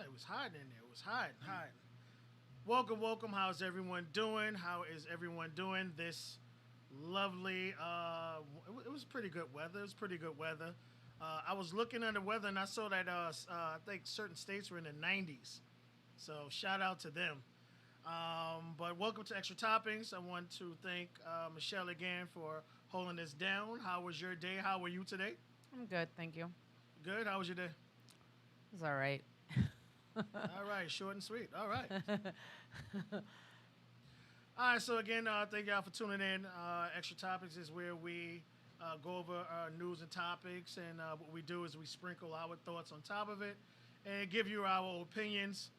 It was hot in there. It was hot, hot. Welcome, welcome. How's everyone doing? How is everyone doing this lovely? It was pretty good weather. It was pretty good weather. I was looking at the weather and I saw that I think certain states were in the 90s. So shout out to them. But welcome to Extra Toppings. I want to thank Michelle again for holding this down. How was your day? How were you today? I'm good, thank you. Good. How was your day? It's all right. All right, short and sweet. All right. All right, so again, thank y'all for tuning in. Extra Topics is where we go over news and topics, and what we do is we sprinkle our thoughts on top of it and give you our opinions.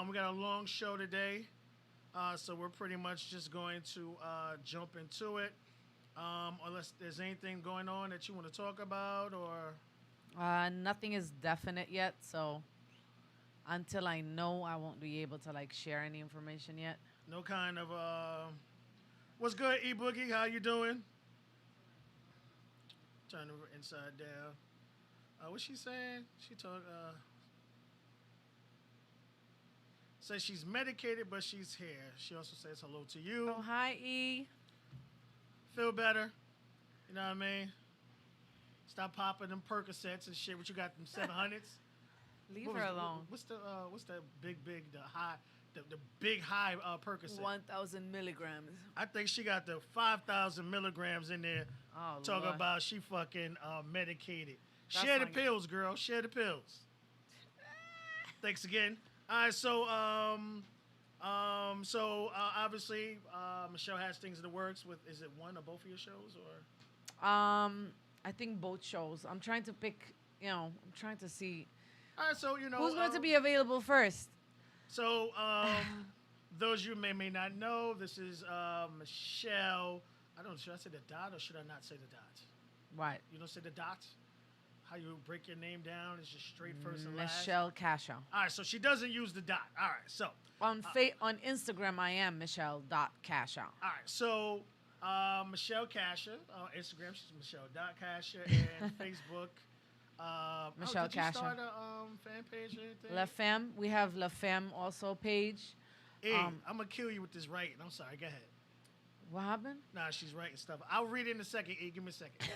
We got a long show today, so we're pretty much just going to jump into it. Unless there's anything going on that you want to talk about, or Nothing is definite yet, so until I know, I won't be able to like share any information yet. no kind of what's good, E Boogie? How you doing? Turn her inside down. What's she saying? She talk. Says she's medicated, but she's here. She also says hello to you. Oh, hi, E. Feel better. You know what I mean? Stop popping them Percocets and shit. What you got them 700s? Leave her alone. What's the big the high the big high Percocet? 1,000 milligrams. I think she got the 5,000 milligrams in there. Oh, Talking Lord. about she fucking medicated. That's Share the not- pills, girl. Share the pills. Thanks again. All right, obviously Michelle has things in the works with. Is it one or both of your shows or? I think both shows. I'm trying to pick. I'm trying to see All right, so you know who's going to be available first. So, those you may not know, this is Michelle. I don't know, should I say the dot or should I not say the dot? What? You don't say the dot? How you break your name down is just straight first and last? Michelle Casha. All right, so she doesn't use the dot. All right, so. On on Instagram, I am Michelle.Casha. All right, so Michelle Casha. On Instagram, she's Michelle.Casha. And Facebook. Michelle did you Casha. start a fan page or anything? La Femme. We have La Femme also page. Hey, I'm going to kill you with this writing. I'm sorry, go ahead. What happened? Nah, she's writing stuff. I'll read it in a second. E, give me a second.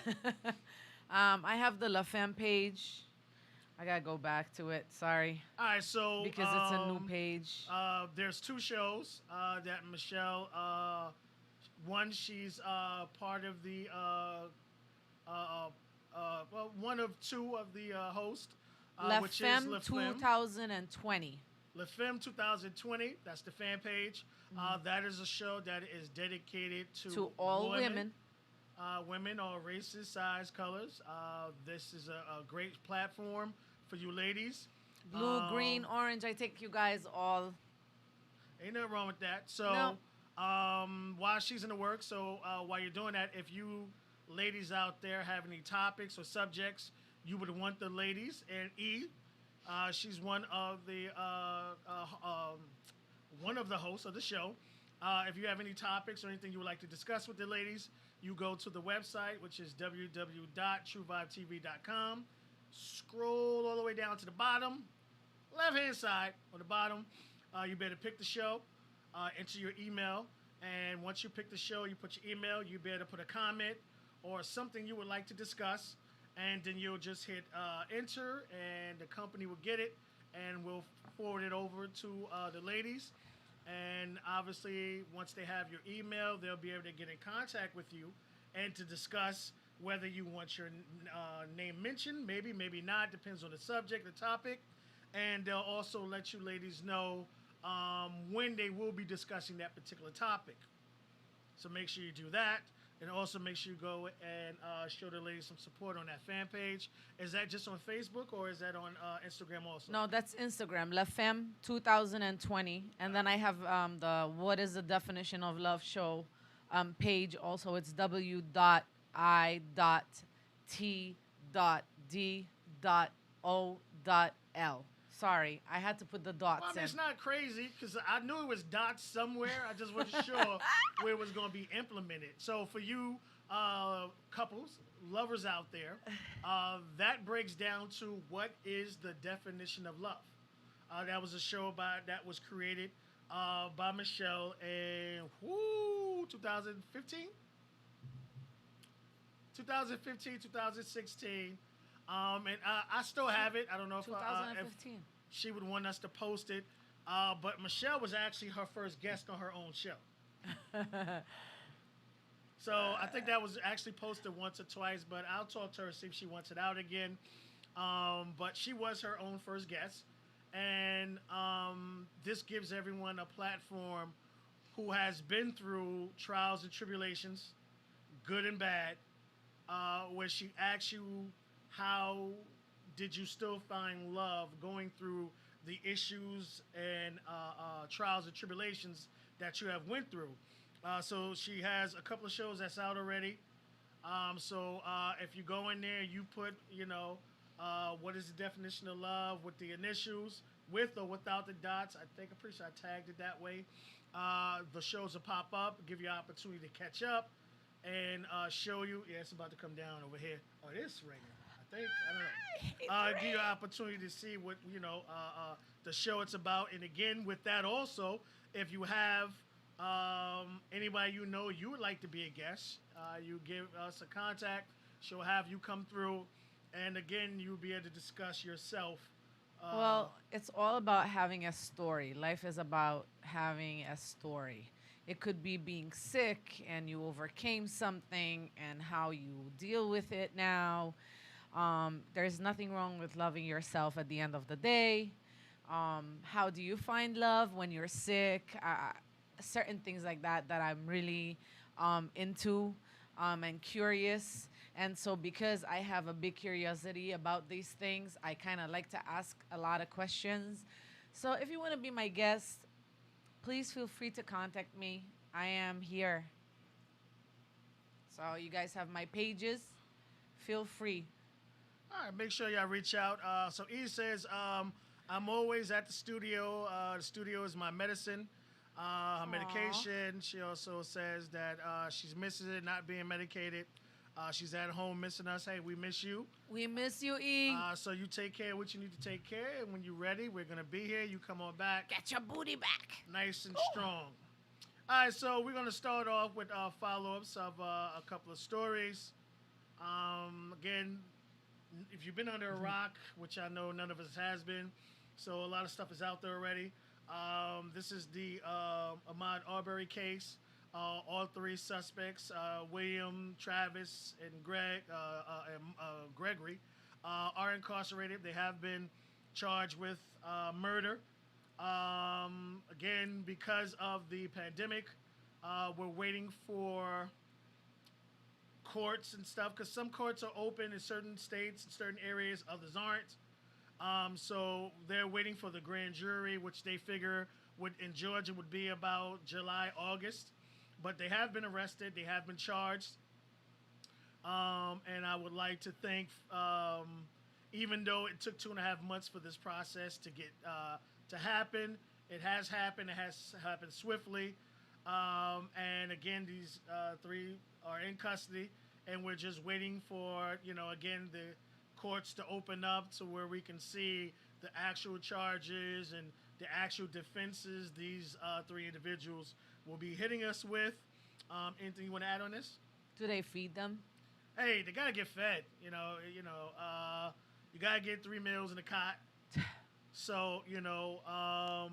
I have the La Femme page. I gotta go back to it. Sorry, All right, so because it's a new page. There's two shows that Michelle. One, she's part of the one of two of the host, La which Femme is La Femme. 2020. La Femme 2020. That's the fan page. That is a show that is dedicated To all women. Women, all races, size, colors. This is a great platform for you ladies. Blue, green, orange. I take you guys all. Ain't nothing wrong with that. So, while she's in the work, so while you're doing that, if you ladies out there have any topics or subjects you would want the ladies and E, she's one of the hosts of the show. If you have any topics or anything you would like to discuss with the ladies, you go to the website, which is w.w.i.t.d.o.l. Scroll all the way down to the bottom, left-hand side on the bottom. You better pick the show, enter your email, and once you pick the show, you put your email, you better put a comment or something you would like to discuss, and then you'll just hit enter, and the company will get it, and we'll forward it over to the ladies. And obviously, once they have your email, they'll be able to get in contact with you and to discuss whether you want your name mentioned, maybe, maybe not, depends on the subject, the topic. And they'll also let you ladies know when they will be discussing that particular topic. So make sure you do that. And also make sure you go and show the ladies some support on that fan page. Is that just on Facebook or is that on Instagram also? No, that's Instagram. La Femme 2020. And then I have the What is the Definition of Love show page also. It's w.i.t.d.o.l. Sorry, I had to put the dots Well, I mean, in. it's not crazy because I knew it was dots somewhere. I just wasn't sure where it was going to be implemented. So for you couples, lovers out there, that breaks down to what is the definition of love. That was a show that was created by Michelle in whoo 2015, 2015, 2016. And I still Two, have it. I don't know if 2015. she would want us to post it. But Michelle was actually her first guest on her own show. So I think that was actually posted once or twice, but I'll talk to her, see if she wants it out again. But she was her own first guest. And this gives everyone a platform who has been through trials and tribulations, good and bad, where she asks you, how did you still find love going through the issues and trials and tribulations that you have went through? So she has a couple of shows that's out already. So if you go in there, you put, what is the definition of love with the initials, with or without the dots. I think I'm pretty sure I tagged it that way. The shows will pop up, give you an opportunity to catch up, and show you. Yeah, it's about to come down over here. Oh, it is raining. I think I don't know. Give you an opportunity to see what the show it's about. And again, with that also, if you have anybody you would like to be a guest, you give us a contact. She'll have you come through, and again, you'll be able to discuss yourself. Uh, Well, it's all about having a story. Life is about having a story. It could be being sick and you overcame something and how you deal with it now. There's nothing wrong with loving yourself at the end of the day. How do you find love when you're sick? Certain things like that that I'm really into and curious. And so, because I have a big curiosity about these things, I kind of like to ask a lot of questions. So, if you want to be my guest, please feel free to contact me. I am here. So, you guys have my pages. Feel free. all right, make sure y'all reach out. So E says, I'm always at the studio. The studio is my medicine, her Aw. medication. She also says that she's missing it, not being medicated. She's at home missing us. Hey, we miss you. We miss you, E. So you take care of what you need to take care of. And when you're ready, we're going to be here. You come on back Get your booty back. nice and strong. All right, so we're going to start off with follow ups of a couple of stories. Again, if you've been under a rock, which I know none of us has been, so a lot of stuff is out there already. This is the Ahmaud Arbery case. All three suspects, William, Travis, and Gregory, are incarcerated. They have been charged with murder. Again, because of the pandemic, we're waiting for courts and stuff because some courts are open in certain states and certain areas, others aren't. So they're waiting for the grand jury, which they figure would in Georgia would be about July, August. But they have been arrested. They have been charged. And I would like to thank, even though it took 2.5 months for this process to get to happen, it has happened. It has happened swiftly. And again, these three are in custody, and we're just waiting for again the courts to open up to where we can see the actual charges and the actual defenses these three individuals will be hitting us with. Anything you want to add on this? Do they feed them? Hey, they gotta get fed. You gotta get 3 meals in a cot. So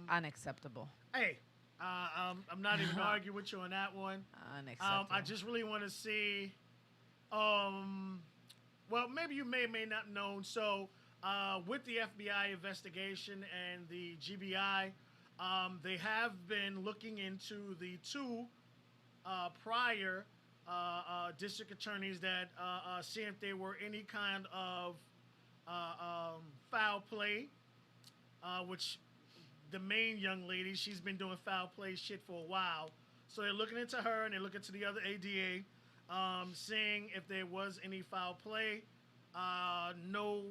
Unacceptable. hey, I'm not even arguing with you on that one. Unacceptable. I just really want to see. Um, well, maybe you may not know. So, with the FBI investigation and the GBI, they have been looking into the two prior district attorneys that seeing if there were any kind of foul play, which the main young lady, she's been doing foul play shit for a while. So they're looking into her and they're looking to the other ADA, seeing if there was any foul play. No,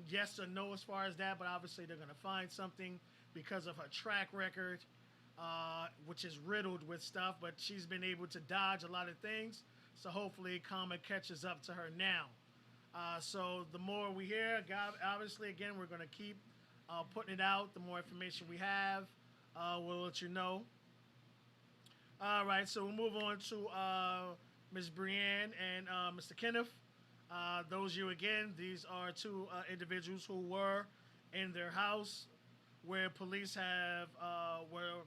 yes or no as far as that, but obviously they're going to find something because of her track record, which is riddled with stuff, but she's been able to dodge a lot of things. So hopefully karma catches up to her now. So the more we hear, God, obviously, again, we're going to keep putting it out. The more information we have, we'll let you know. All right, so we'll move on to Ms. Brienne and Mr. Kenneth. Those you again, these are two individuals who were in their house where police have were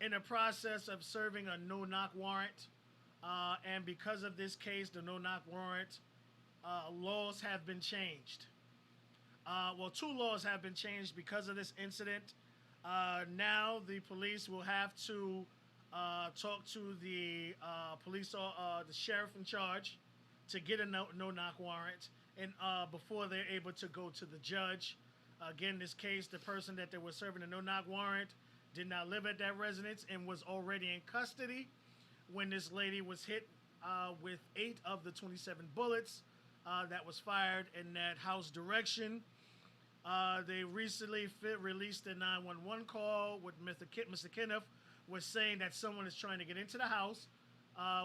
in the process of serving a no-knock warrant, and because of this case, the no-knock warrant laws have been changed. Well, two laws have been changed because of this incident. Now the police will have to talk to the the sheriff in charge, to get a no-knock warrant, and before they're able to go to the judge. Again, this case, the person that they were serving a no-knock warrant did not live at that residence and was already in custody when this lady was hit with 8 of the 27 bullets that was fired in that house direction. They recently released a 911 call with Mr. Kenneth was saying that someone is trying to get into the house,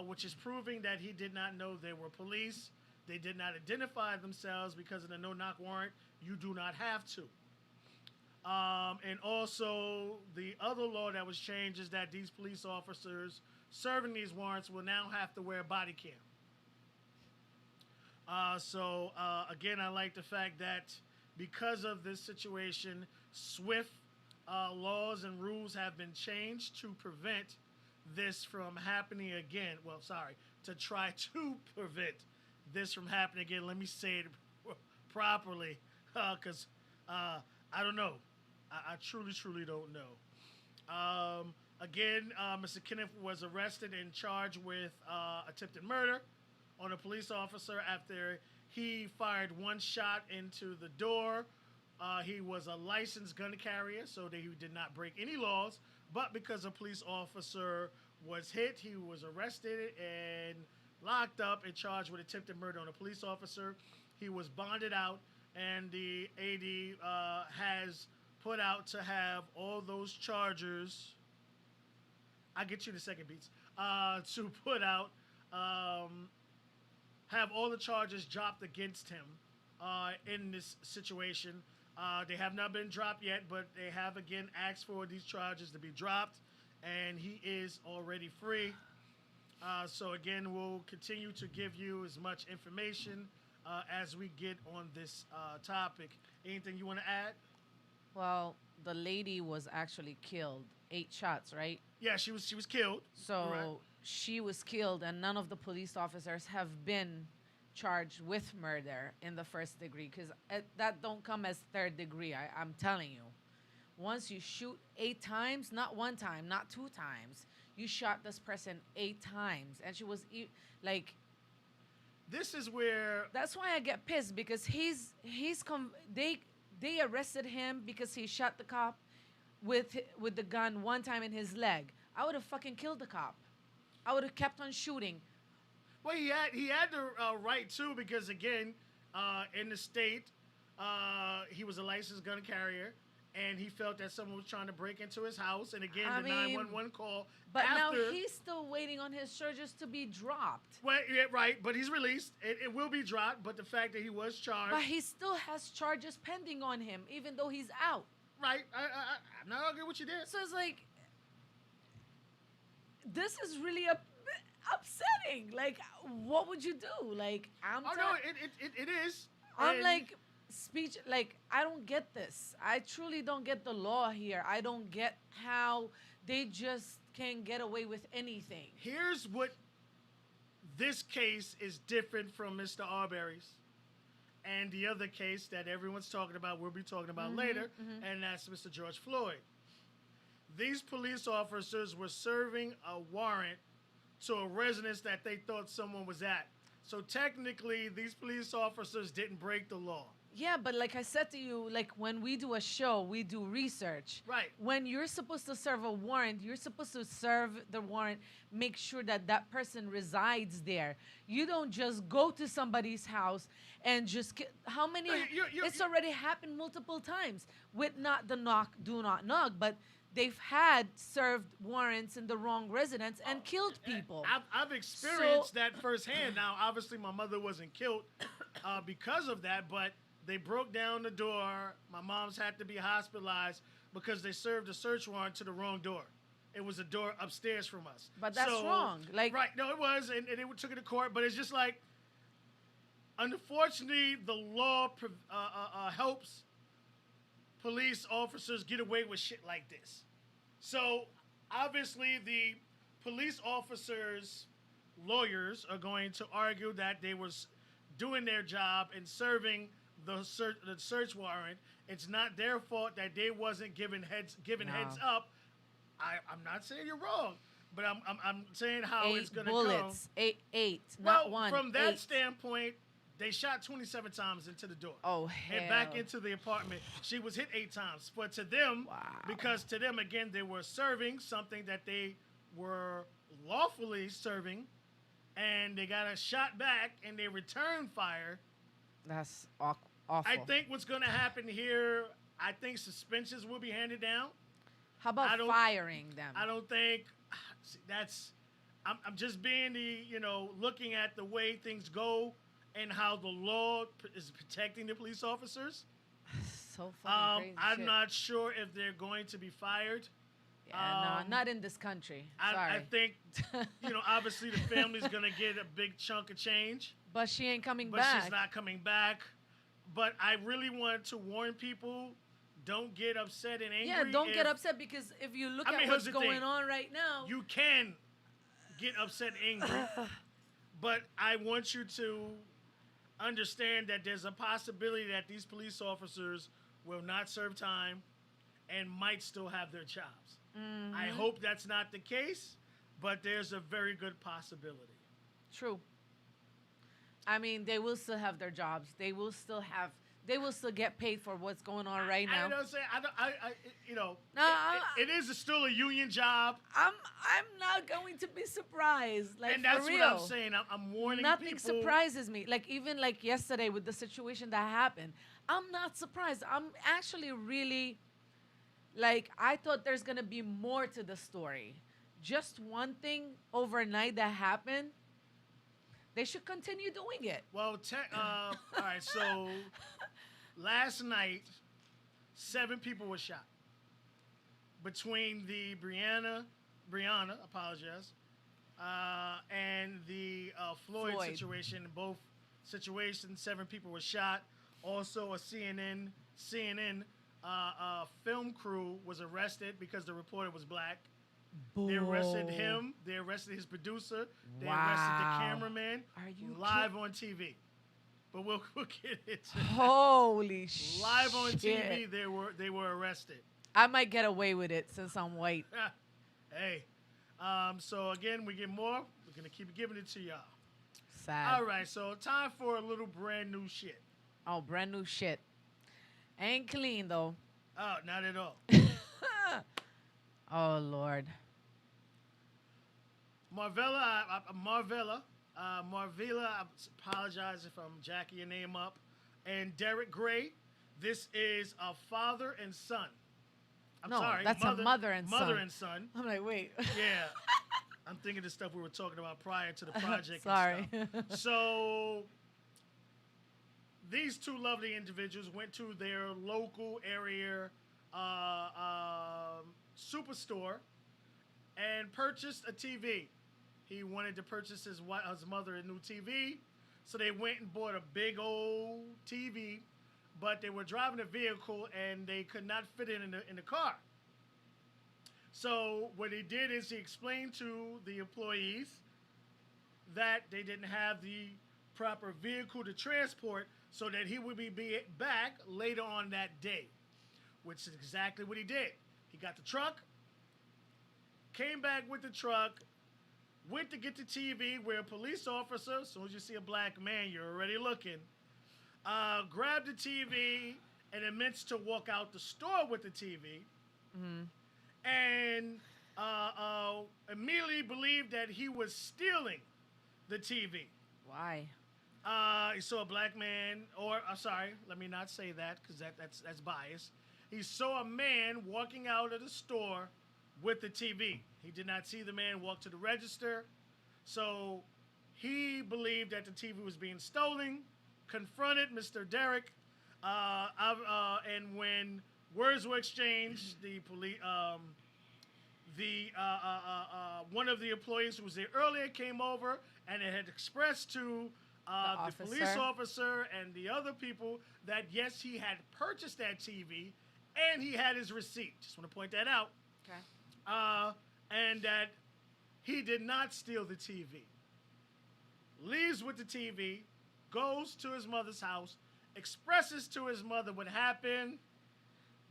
which is proving that he did not know they were police. They did not identify themselves because of the no-knock warrant. You do not have to. And also, the other law that was changed is that these police officers serving these warrants will now have to wear a body cam. Again, I like the fact that because of this situation, swift laws and rules have been changed to prevent this from happening again. Well, sorry, to try to prevent this from happening again. Let me say it properly, because I don't know. I truly don't know. Again, Mr. Kenneth was arrested and charged with attempted murder on a police officer after he fired one shot into the door. He was a licensed gun carrier, so that he did not break any laws. But because a police officer was hit, he was arrested and locked up and charged with attempted murder on a police officer. He was bonded out, and the AD has put out to have all those charges. I'll get you in a second, Beats. To put out, have all the charges dropped against him in this situation. They have not been dropped yet, but they have again asked for these charges to be dropped, and he is already free. So again, we'll continue to give you as much information as we get on this topic. Anything you want to add? Well, the lady was actually killed. 8 shots, right? Yeah, she was killed. So Correct. she was killed, and none of the police officers have been charged with murder in the first degree, because that don't come as third degree. I'm telling you, once you shoot 8 times, not one time, not 2 times, you shot this person 8 times, and she was like. This is where. That's why I get pissed, because they arrested him because he shot the cop with the gun one time in his leg. I would have fucking killed the cop. I would have kept on shooting. Well, he had the right to, because again, in the state, he was a licensed gun carrier, and he felt that someone was trying to break into his house. And again, the 911 call. But after, now he's still waiting on his charges to be dropped. Well, yeah, right, but he's released. It will be dropped, but the fact that he was charged. But he still has charges pending on him, even though he's out. Right, I'm not arguing with you there. So it's like, this is really upsetting. Like, what would you do? Like, no, it is. I'm and like, I don't get this. I truly don't get the law here. I don't get how they just can get away with anything. Here's what this case is different from Mr. Arbery's and the other case that everyone's talking about, we'll be talking about later, and that's Mr. George Floyd. These police officers were serving a warrant to a residence that they thought someone was at. So technically, these police officers didn't break the law. Yeah, but like I said to you, like when we do a show, we do research. Right. When you're supposed to serve a warrant, you're supposed to serve the warrant, make sure that that person resides there. You don't just go to somebody's house and just how many? It's already happened multiple times with not the do not knock, but they've had served warrants in the wrong residence and killed people. I've experienced that firsthand. Now, obviously, my mother wasn't killed because of that, but They broke down the door. My mom's had to be hospitalized because they served a search warrant to the wrong door. It was a door upstairs from us. But that's wrong. Like, right? No, it was, and they took it to court. But it's just like, unfortunately, the law helps police officers get away with shit like this. So obviously, the police officers' lawyers are going to argue that they was doing their job and serving the search warrant. It's not their fault that they wasn't given heads up. I'm not saying you're wrong, but I'm saying how it's going to go. 8, well, not one. From that 8. standpoint, they shot 27 times into the door. Oh, hell. And back into the apartment. She was hit 8 times. But to them, because to them, again, they were serving something that they were lawfully serving, and they got a shot back, and they returned fire. That's awful. I think what's going to happen here, I think suspensions will be handed down. How about firing them? I don't think that's. I'm just being looking at the way things go and how the law is protecting the police officers. So fucking crazy. I'm shit. not sure if they're going to be fired. Yeah, no, not in this country. Sorry. I think, obviously the family's going to get a big chunk of change. But she ain't coming But back. she's not coming back. But I really want to warn people, don't get upset and angry. Yeah, don't get upset, because if you look at what's going on right now. You can get upset and angry. But I want you to understand that there's a possibility that these police officers will not serve time and might still have their jobs. Mm-hmm. I hope that's not the case, but there's a very good possibility. True. I mean, they will still have their jobs. They will still get paid for what's going on right now. I don't say it is still a union job. I'm not going to be surprised. Like, and that's for real. what I'm saying. I'm warning Nothing people. surprises me. Like, even like yesterday with the situation that happened, I'm not surprised. I'm actually really, like, I thought there's gonna be more to the story. Just one thing overnight that happened. They should continue doing it. Well, all right. So last night, 7 people were shot between the Brianna, apologize, and the Floyd situation. In both situations, 7 people were shot. Also, a CNN film crew was arrested because the reporter was black. They arrested him. They arrested his producer. They arrested the cameraman. Are you live on TV? But we'll get it. Holy shit! Live on TV, they were arrested. I might get away with it since I'm white. Hey, so again, we get more. We're gonna keep giving it to y'all. Sad. All right, so time for a little brand new shit. Oh, brand new shit. Ain't clean though. Oh, not at all. Oh Lord. Marvella, I apologize if I'm jacking your name up. And Derek Gray, this is a father and son. I'm sorry, that's a mother and son. Mother and son. I'm like, wait. Yeah. I'm thinking the stuff we were talking about prior to the project. Sorry. And stuff. So these 2 lovely individuals went to their local area superstore and purchased a TV. He wanted to purchase his mother a new TV, so they went and bought a big old TV, but they were driving a vehicle and they could not fit it in the car. So what he did is he explained to the employees that they didn't have the proper vehicle to transport, so that he would be back later on that day, which is exactly what he did. He got the truck, came back with the truck, went to get the TV, where a police officer, as soon as you see a black man, you're already looking, grabbed the TV and admits to walk out the store with the TV, and immediately believed that he was stealing the TV. Why? He saw a black man, or I'm sorry, let me not say that because that's biased. He saw a man walking out of the store with the TV. He did not see the man walk to the register, so he believed that the TV was being stolen, confronted Mr. Derek, And when words were exchanged, the police, the one of the employees who was there earlier came over and it had expressed to the police officer and the other people that yes, he had purchased that TV and he had his receipt. Just want to point that out. Okay. And that he did not steal the TV. Leaves with the TV, goes to his mother's house, expresses to his mother what happened.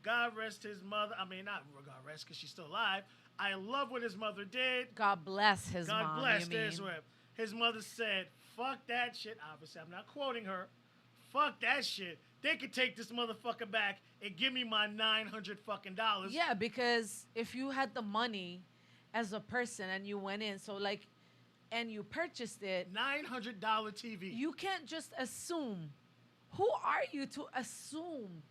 God rest his mother. I mean, not God rest because she's still alive. I love what his mother did. God bless his mom. God bless Israel. His mother said, fuck that shit. Obviously, I'm not quoting her. Fuck that shit. They could take this motherfucker back and give me my $900 fucking dollars. Yeah, because if you had the money as a person and you went in, and you purchased it, $900 TV. You can't just assume. Who are you to assume?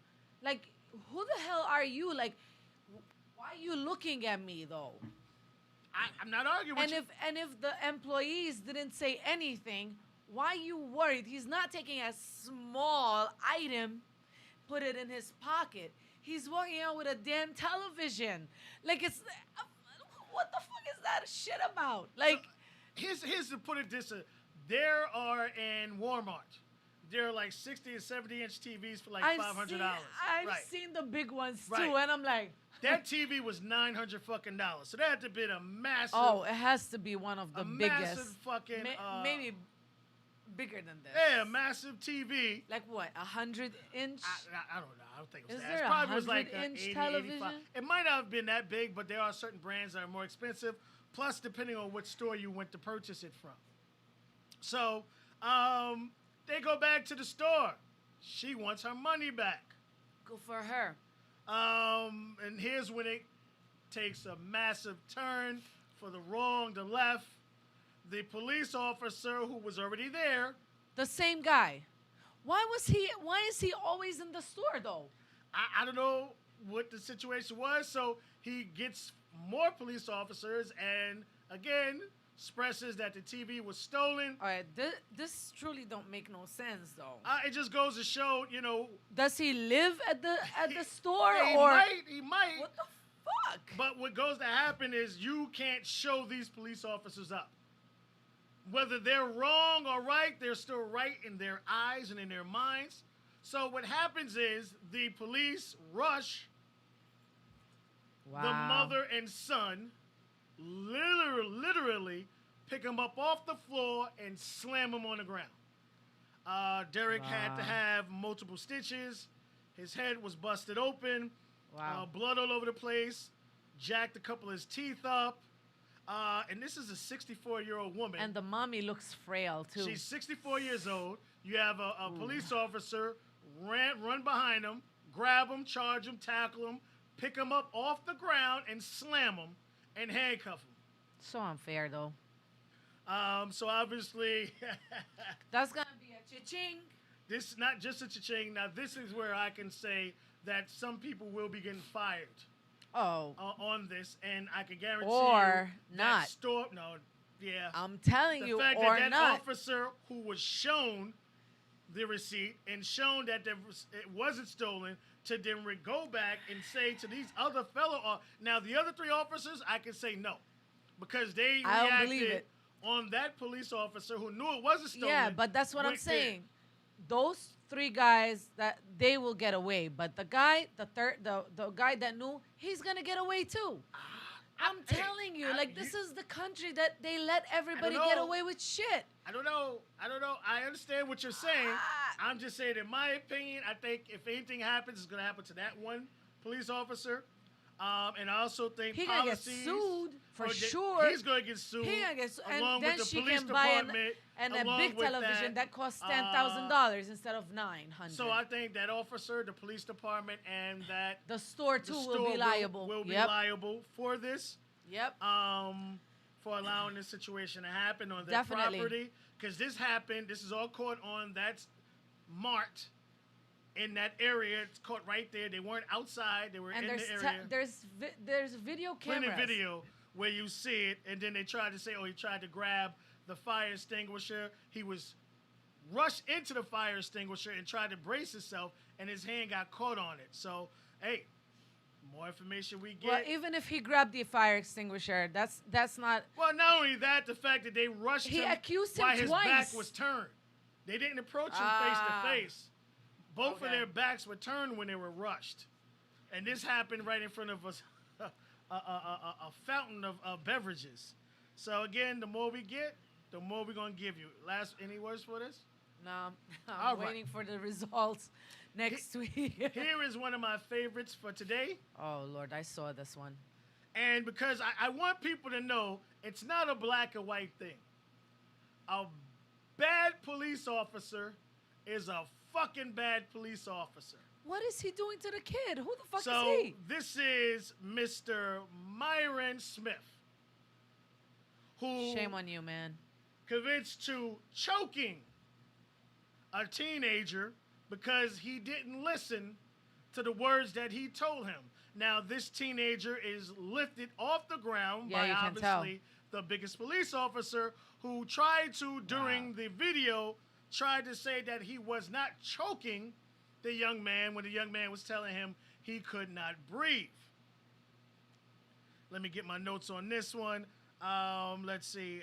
Like, who the hell are you? Like, why are you looking at me though? I'm not arguing with you. And if the employees didn't say anything, why are you worried? He's not taking a small item, put it in his pocket. He's walking out with a damn television. Like, it's what the fuck is that shit about? Like, here's to put it this way. There are in Walmart. There are like 60 and 70-inch TVs for like $500. I've seen the big ones too, and I'm like, that TV was $900 fucking dollars. So that had to be a massive. Oh, it has to be one of the biggest. Massive fucking. Maybe bigger than this. Yeah, massive TV. Like what? 100-inch? I don't know. I don't think it was Is that. there It probably was like 100-inch 80, television? 85. It might not have been that big, but there are certain brands that are more expensive. Plus, depending on what store you went to purchase it from. So, they go back to the store. She wants her money back. Good for her. And here's when it takes a massive turn for the left. The police officer who was already there. The same guy. Why is he always in the store though? I don't know what the situation was. So he gets more police officers and again expresses that the TV was stolen. All right, this truly don't make no sense though. It just goes to show, Does he live at the store He might. What the fuck? But what goes to happen is you can't show these police officers up. Whether they're wrong or right, they're still right in their eyes and in their minds. So what happens is the police rush the mother and son, literally pick him up off the floor and slam him on the ground. Derek had to have multiple stitches. His head was busted open. Blood all over the place. Jacked a couple of his teeth up. And this is a 64-year-old woman. And the mommy looks frail, too. She's 64 years old. You have a police officer run behind him, grab him, charge him, tackle him, pick him up off the ground and slam him and handcuff him. So unfair, though. So obviously... That's going to be a cha-ching. This is not just a cha-ching. Now, this is where I can say that some people will be getting fired. On this, and I can guarantee or you not. I'm telling you, fact or that not. Officer who was shown the receipt and shown that it wasn't stolen to then go back and say to these other now the other three officers, I can say no, because they reacted on that police officer who knew it wasn't stolen. Yeah, but that's what I'm saying. Those three guys, that they will get away, but the guy, the guy that knew, he's gonna get away too. I'm telling you, this is the country that they let everybody get away with shit. I don't know. I understand what you're saying. I'm just saying, in my opinion, I think if anything happens, it's gonna happen to that one police officer. And I also think he's gonna get sued for sure. He's gonna get sued. He's gonna get sued, along and then with the she police can buy department, a big television that costs $10,000 instead of $900. So I think that officer, the police department, and that the store too will be liable. Will be liable for this. Yep. For allowing this situation to happen on their property, because this happened. This is all caught on that mart. In that area, it's caught right there. They weren't outside; they were in the area. There's video cameras. Plenty of video where you see it, and then they tried to say, "Oh, he tried to grab the fire extinguisher." He was rushed into the fire extinguisher and tried to brace himself, and his hand got caught on it. So, hey, more information we get. Well, even if he grabbed the fire extinguisher, that's not. Well, not only that, the fact that they rushed He him accused him while his twice. back was turned. They didn't approach him face to face. Both of their backs were turned when they were rushed. And this happened right in front of us, a fountain of beverages. So, again, the more we get, the more we're going to give you. Any words for this? No, I'm All waiting for the results next week. Here is one of my favorites for today. Oh, Lord, I saw this one. And because I want people to know it's not a black or white thing. A bad police officer is a fucking bad police officer. What is he doing to the kid? Who the fuck So is he? this is Mr. Myron Smith, who Shame on you, man. convinced to choking a teenager because he didn't listen to the words that he told him. Now, this teenager is lifted off the ground by obviously the biggest police officer, who tried to, during the video, tried to say that he was not choking the young man when the young man was telling him he could not breathe. Let me get my notes on this one. Let's see.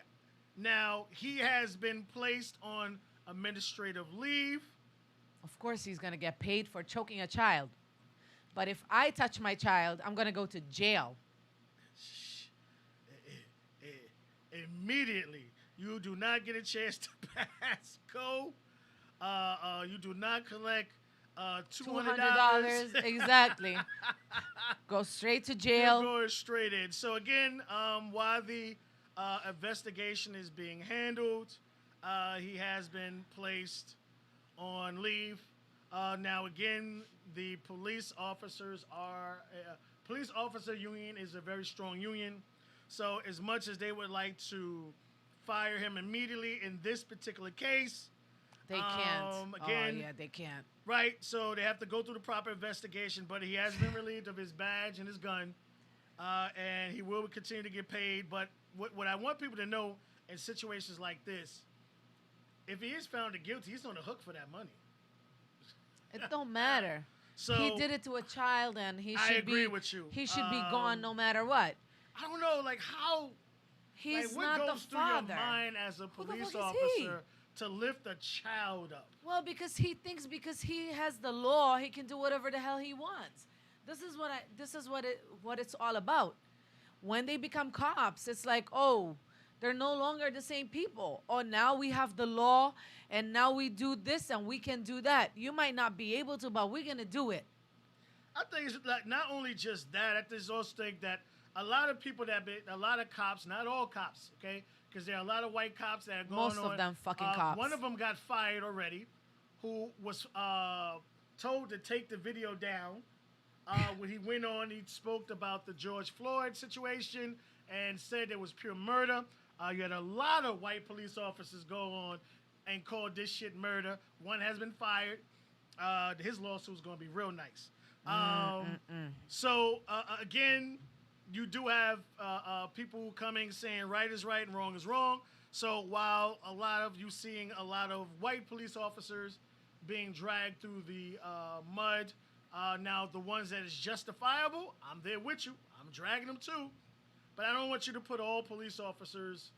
Now, he has been placed on administrative leave. Of course he's going to get paid for choking a child. But if I touch my child, I'm going to go to jail. Immediately. You do not get a chance to pass go. You do not collect $200. Exactly. Go straight to jail. You're going straight in. So again, while the investigation is being handled, he has been placed on leave. Now again, the police officers are police officer union is a very strong union. So as much as they would like to fire him immediately in this particular case, they can't. Again, they can't. Right, so they have to go through the proper investigation, but he has been relieved of his badge and his gun, and he will continue to get paid. But what I want people to know in situations like this, if he is found guilty, he's on the hook for that money. It don't matter. So he did it to a child, and he should I agree with you. He should be gone no matter what. I don't know, like how. He's what not goes the through father. your mind as a Who the police fuck is he? officer to lift a child up? Well, because he thinks because he has the law, he can do whatever the hell he wants. This is what it's all about. When they become cops, it's like, oh, they're no longer the same people. Oh, now we have the law, and now we do this, and we can do that. You might not be able to, but we're gonna do it. I think it's like not only just that. I just also think that a lot of people a lot of cops, not all cops, okay, because there are a lot of white cops that are going on. Most of them fucking cops. One of them got fired already, who was told to take the video down. When he went on, he spoke about the George Floyd situation and said it was pure murder. You had a lot of white police officers go on and call this shit murder. One has been fired. His lawsuit is going to be real nice. So, again, you do have people coming saying right is right and wrong is wrong. So while a lot of you seeing a lot of white police officers being dragged through the mud, now the ones that is justifiable, I'm there with you. I'm dragging them too. But I don't want you to put all police officers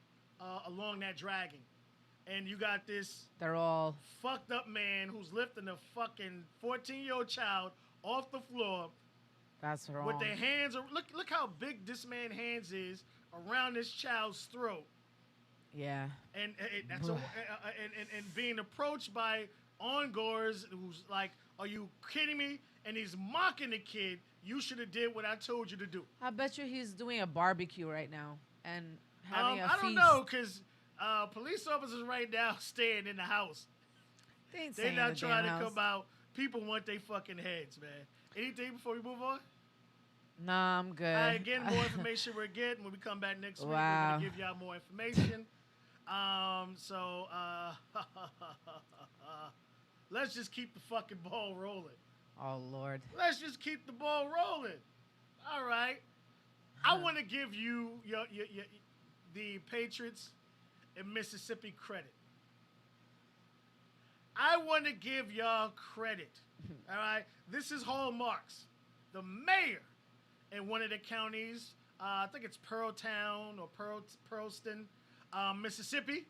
along that dragging. And you got this They're all fucked up man who's lifting a fucking 14-year-old child off the floor. That's wrong. With their hands, look how big this man's hands is around this child's throat. Yeah. And that's and being approached by ongoers who's like, "Are you kidding me?" And he's mocking the kid. You should have did what I told you to do. I bet you he's doing a barbecue right now and having a feast. I don't know, because police officers right now staying in the house. They're not trying to come out. People want their fucking heads, man. Anything before we move on? Nah, I'm good. All right, again, more information we're getting when we come back next week. We're Wow. going to give y'all more information. Let's just keep the fucking ball rolling. Oh, Lord. Let's just keep the ball rolling. All right. I want to give you the Patriots in Mississippi credit. I want to give y'all credit. All right, this is Hallmarks, the mayor in one of the counties. I think it's Pearltown or Pearlston, Mississippi,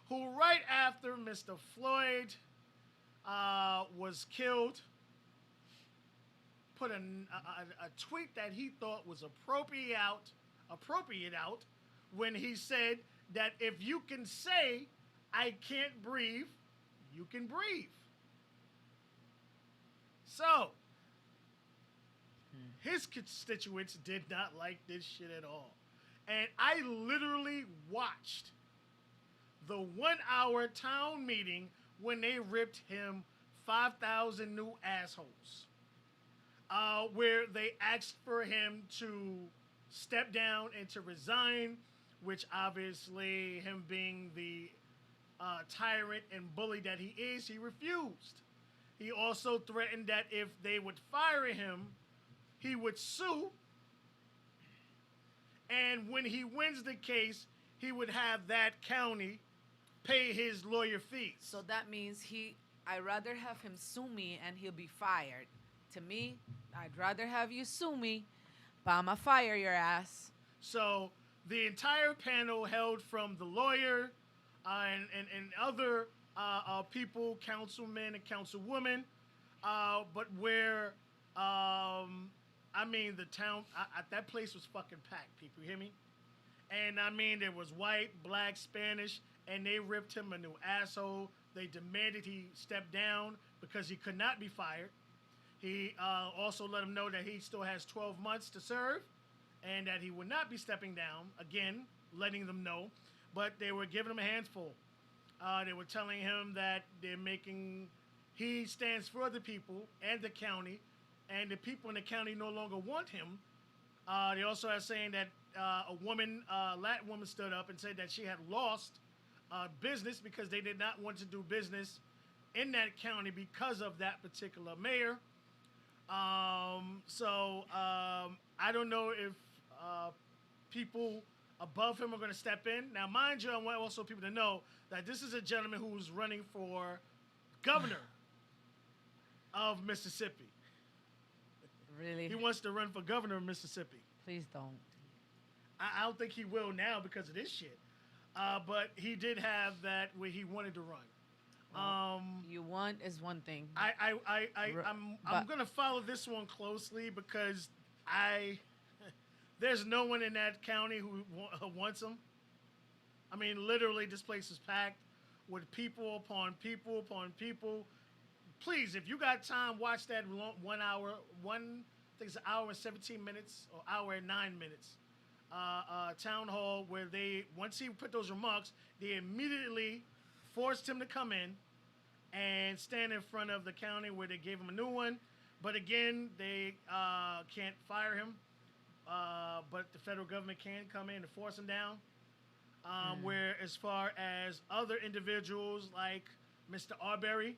who right after Mr. Floyd was killed, put a tweet that he thought was appropriate out when he said that if you can say I can't breathe, you can breathe. So his constituents did not like this shit at all. And I literally watched the 1 hour town meeting when they ripped him 5,000 new assholes. Where they asked for him to step down and to resign, which obviously, him being the tyrant and bully that he is, he refused. He also threatened that if they would fire him, he would sue. And when he wins the case, he would have that county pay his lawyer fees. So that means I'd rather have him sue me and he'll be fired. To me, I'd rather have you sue me, but I'ma fire your ass. So the entire panel held from the lawyer and other people, councilmen and councilwomen, but where, I mean, the town, that place was fucking packed, people, you hear me? And I mean, there was white, black, Spanish, and they ripped him a new asshole. They demanded he step down because he could not be fired. He also let him know that he still has 12 months to serve and that he would not be stepping down, again, letting them know. But they were giving him a handful. They were telling him that he stands for the people and the county, and the people in the county no longer want him. They also are saying that a Latin woman stood up and said that she had lost business because they did not want to do business in that county because of that particular mayor. I don't know if people above him are going to step in. Now, mind you, I want also people to know that this is a gentleman who's running for governor of Mississippi. Really? He wants to run for governor of Mississippi. Please don't. I don't think he will now because of this shit. But he did have that where he wanted to run. You want is one thing. I'm gonna follow this one closely because there's no one in that county who wants him. I mean, literally, this place is packed with people upon people upon people. Please, if you got time, watch that 1 hour. I think it's an hour and 17 minutes or hour and 9 minutes. Town hall where once he put those remarks, they immediately forced him to come in and stand in front of the county where they gave him a new one. But again, they can't fire him. But the federal government can come in and force him down. Where as far as other individuals like Mr. Arbery,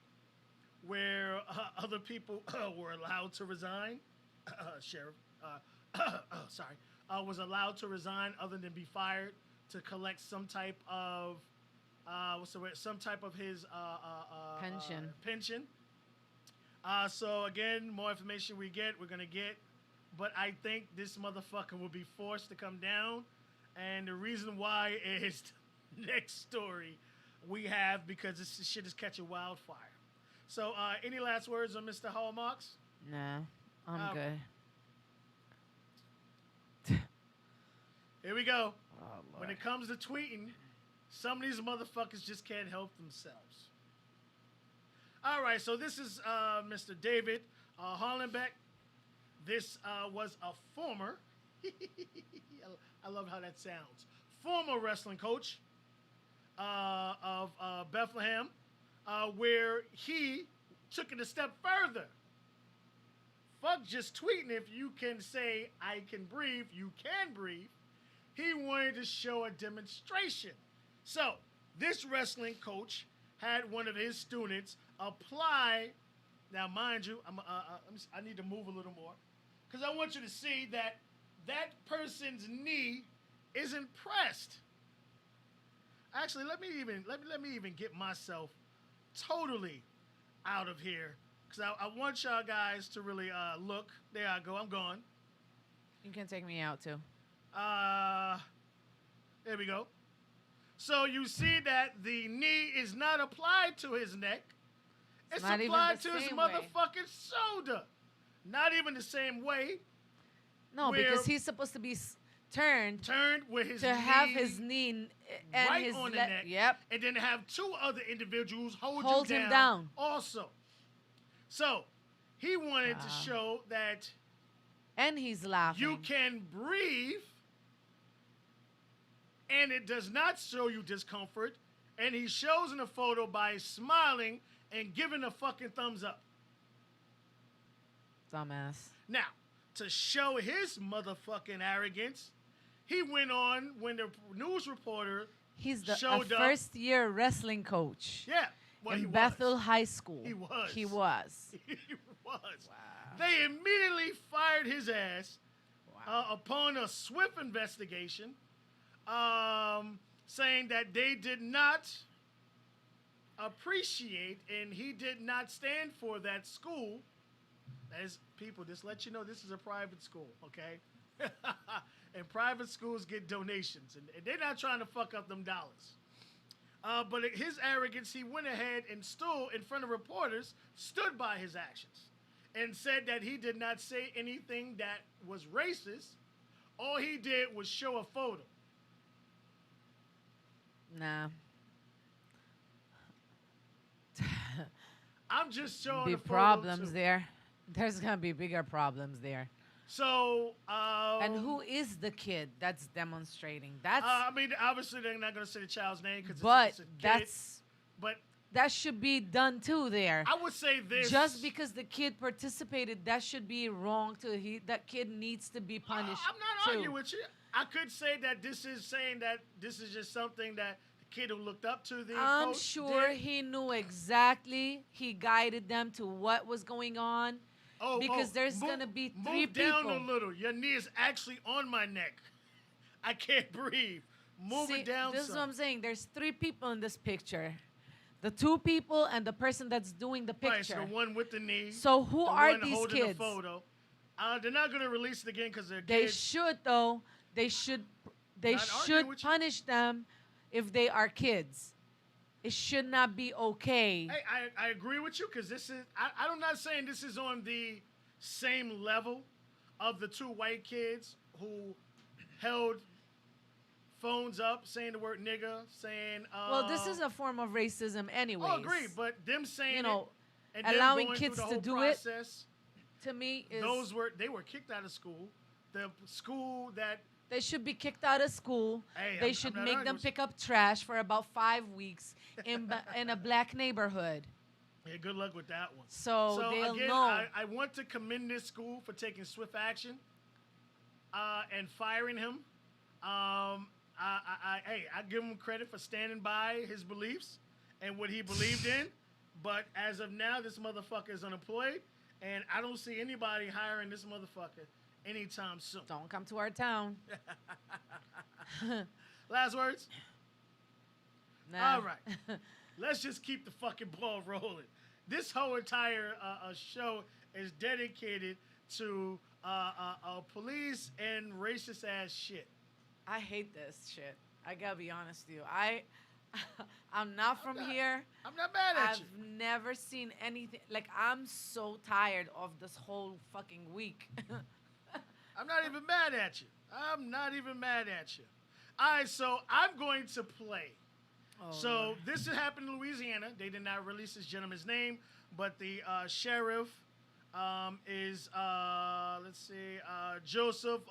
where other people were allowed to resign, Sheriff, was allowed to resign other than be fired to collect some type of his pension. So again, more information we're gonna get, but I think this motherfucker will be forced to come down, and the reason why is the next story we have because this shit is catching wildfire. So, any last words on Mr. Hallmarks? Nah, I'm good. Here we go. Oh, when it comes to tweeting, some of these motherfuckers just can't help themselves. All right, so this is Mr. David Hollenbeck. This was a former, I love how that sounds, former wrestling coach of Bethlehem, where he took it a step further. Fuck just tweeting. If you can say, I can breathe, you can breathe. He wanted to show a demonstration. So, this wrestling coach had one of his students apply. Now, mind you, I need to move a little more because I want you to see that that person's knee isn't pressed. Actually, let me even get myself totally out of here because I want y'all guys to really look. There I go. I'm going. You can take me out too. Uh, there we go. So you see that the knee is not applied to his neck. It's not even applied the to his same way. motherfucking shoulder. Not even the same way. No, Where- because he's supposed to be turned Turned with his to knee have his knee and right his on the neck. Yep. And then have two other individuals Hold him him down. also. So he wanted to Wow. show that And he's laughing. you can breathe and it does not show you discomfort. And he shows in the photo by smiling and giving a fucking thumbs up. Dumbass. Now, to show his motherfucking arrogance, he went on when the news reporter He's a showed up. first-year wrestling coach Yeah, well, he in Bethel was. High School. He was. He was. He was. Wow. They immediately fired his ass Wow. upon a swift investigation, saying that they did not appreciate and he did not stand for that school. As people, just let you know, this is a private school, okay? And private schools get donations, and they're not trying to fuck up them dollars. But his arrogance, he went ahead and stood in front of reporters, stood by his actions, and said that he did not say anything that was racist. All he did was show a photo. Nah. I'm just showing Be the photo. problems too. there. There's gonna be bigger problems there. So, And who is the kid that's demonstrating? That's I mean, obviously they're not going to say the child's name because but it's a kid. that's But that should be done too there. I would say this: Just because the kid participated, that should be wrong too. That kid needs to be punished. I'm not too. arguing with you. I could say that this is saying that this is just something that the kid who looked up to the I'm coach sure did. he knew exactly. He guided them to what was going on. Because there's gonna be three move down people. a little. Your knee is actually on my neck. I can't breathe. Move See, it down. this is some. what I'm saying. There's three people in this picture. The two people and the person that's doing the picture. Right, so the one with the knee. So who the are one these holding kids? The photo. They're not going to release it again because they're They kids. should though. They should Not arguing should with you. punish them if they are kids. It should not be okay. Hey, I agree with you because this is. I'm not saying this is on the same level of the two white kids who held phones up saying the word nigga, saying. Well, this is a form of racism anyways. Oh, agree, but them saying You know, it and them allowing going kids through the to whole do process, to me is they were kicked out of school. The school that they should be kicked out of school. Hey, They I'm should not make arguing them with you. pick up trash for about 5 weeks in a black neighborhood. yeah, good luck with that one. So they'll again, know. I want to commend this school for taking swift action and firing him. I give him credit for standing by his beliefs and what he believed in. But as of now, this motherfucker is unemployed, and I don't see anybody hiring this motherfucker anytime soon. Don't come to our town. Last words? Nah. All right. Let's just keep the fucking ball rolling. This whole entire show is dedicated to police and racist ass shit. I hate this shit. I gotta be honest with you. I'm not from here. I'm not mad at I've you. never seen anything. Like, I'm so tired of this whole fucking week. I'm not even mad at you. I'm not even mad at you. All right, so I'm going to play. Oh, So Lord. this happened in Louisiana. They did not release this gentleman's name, but the sheriff is let's see, Joseph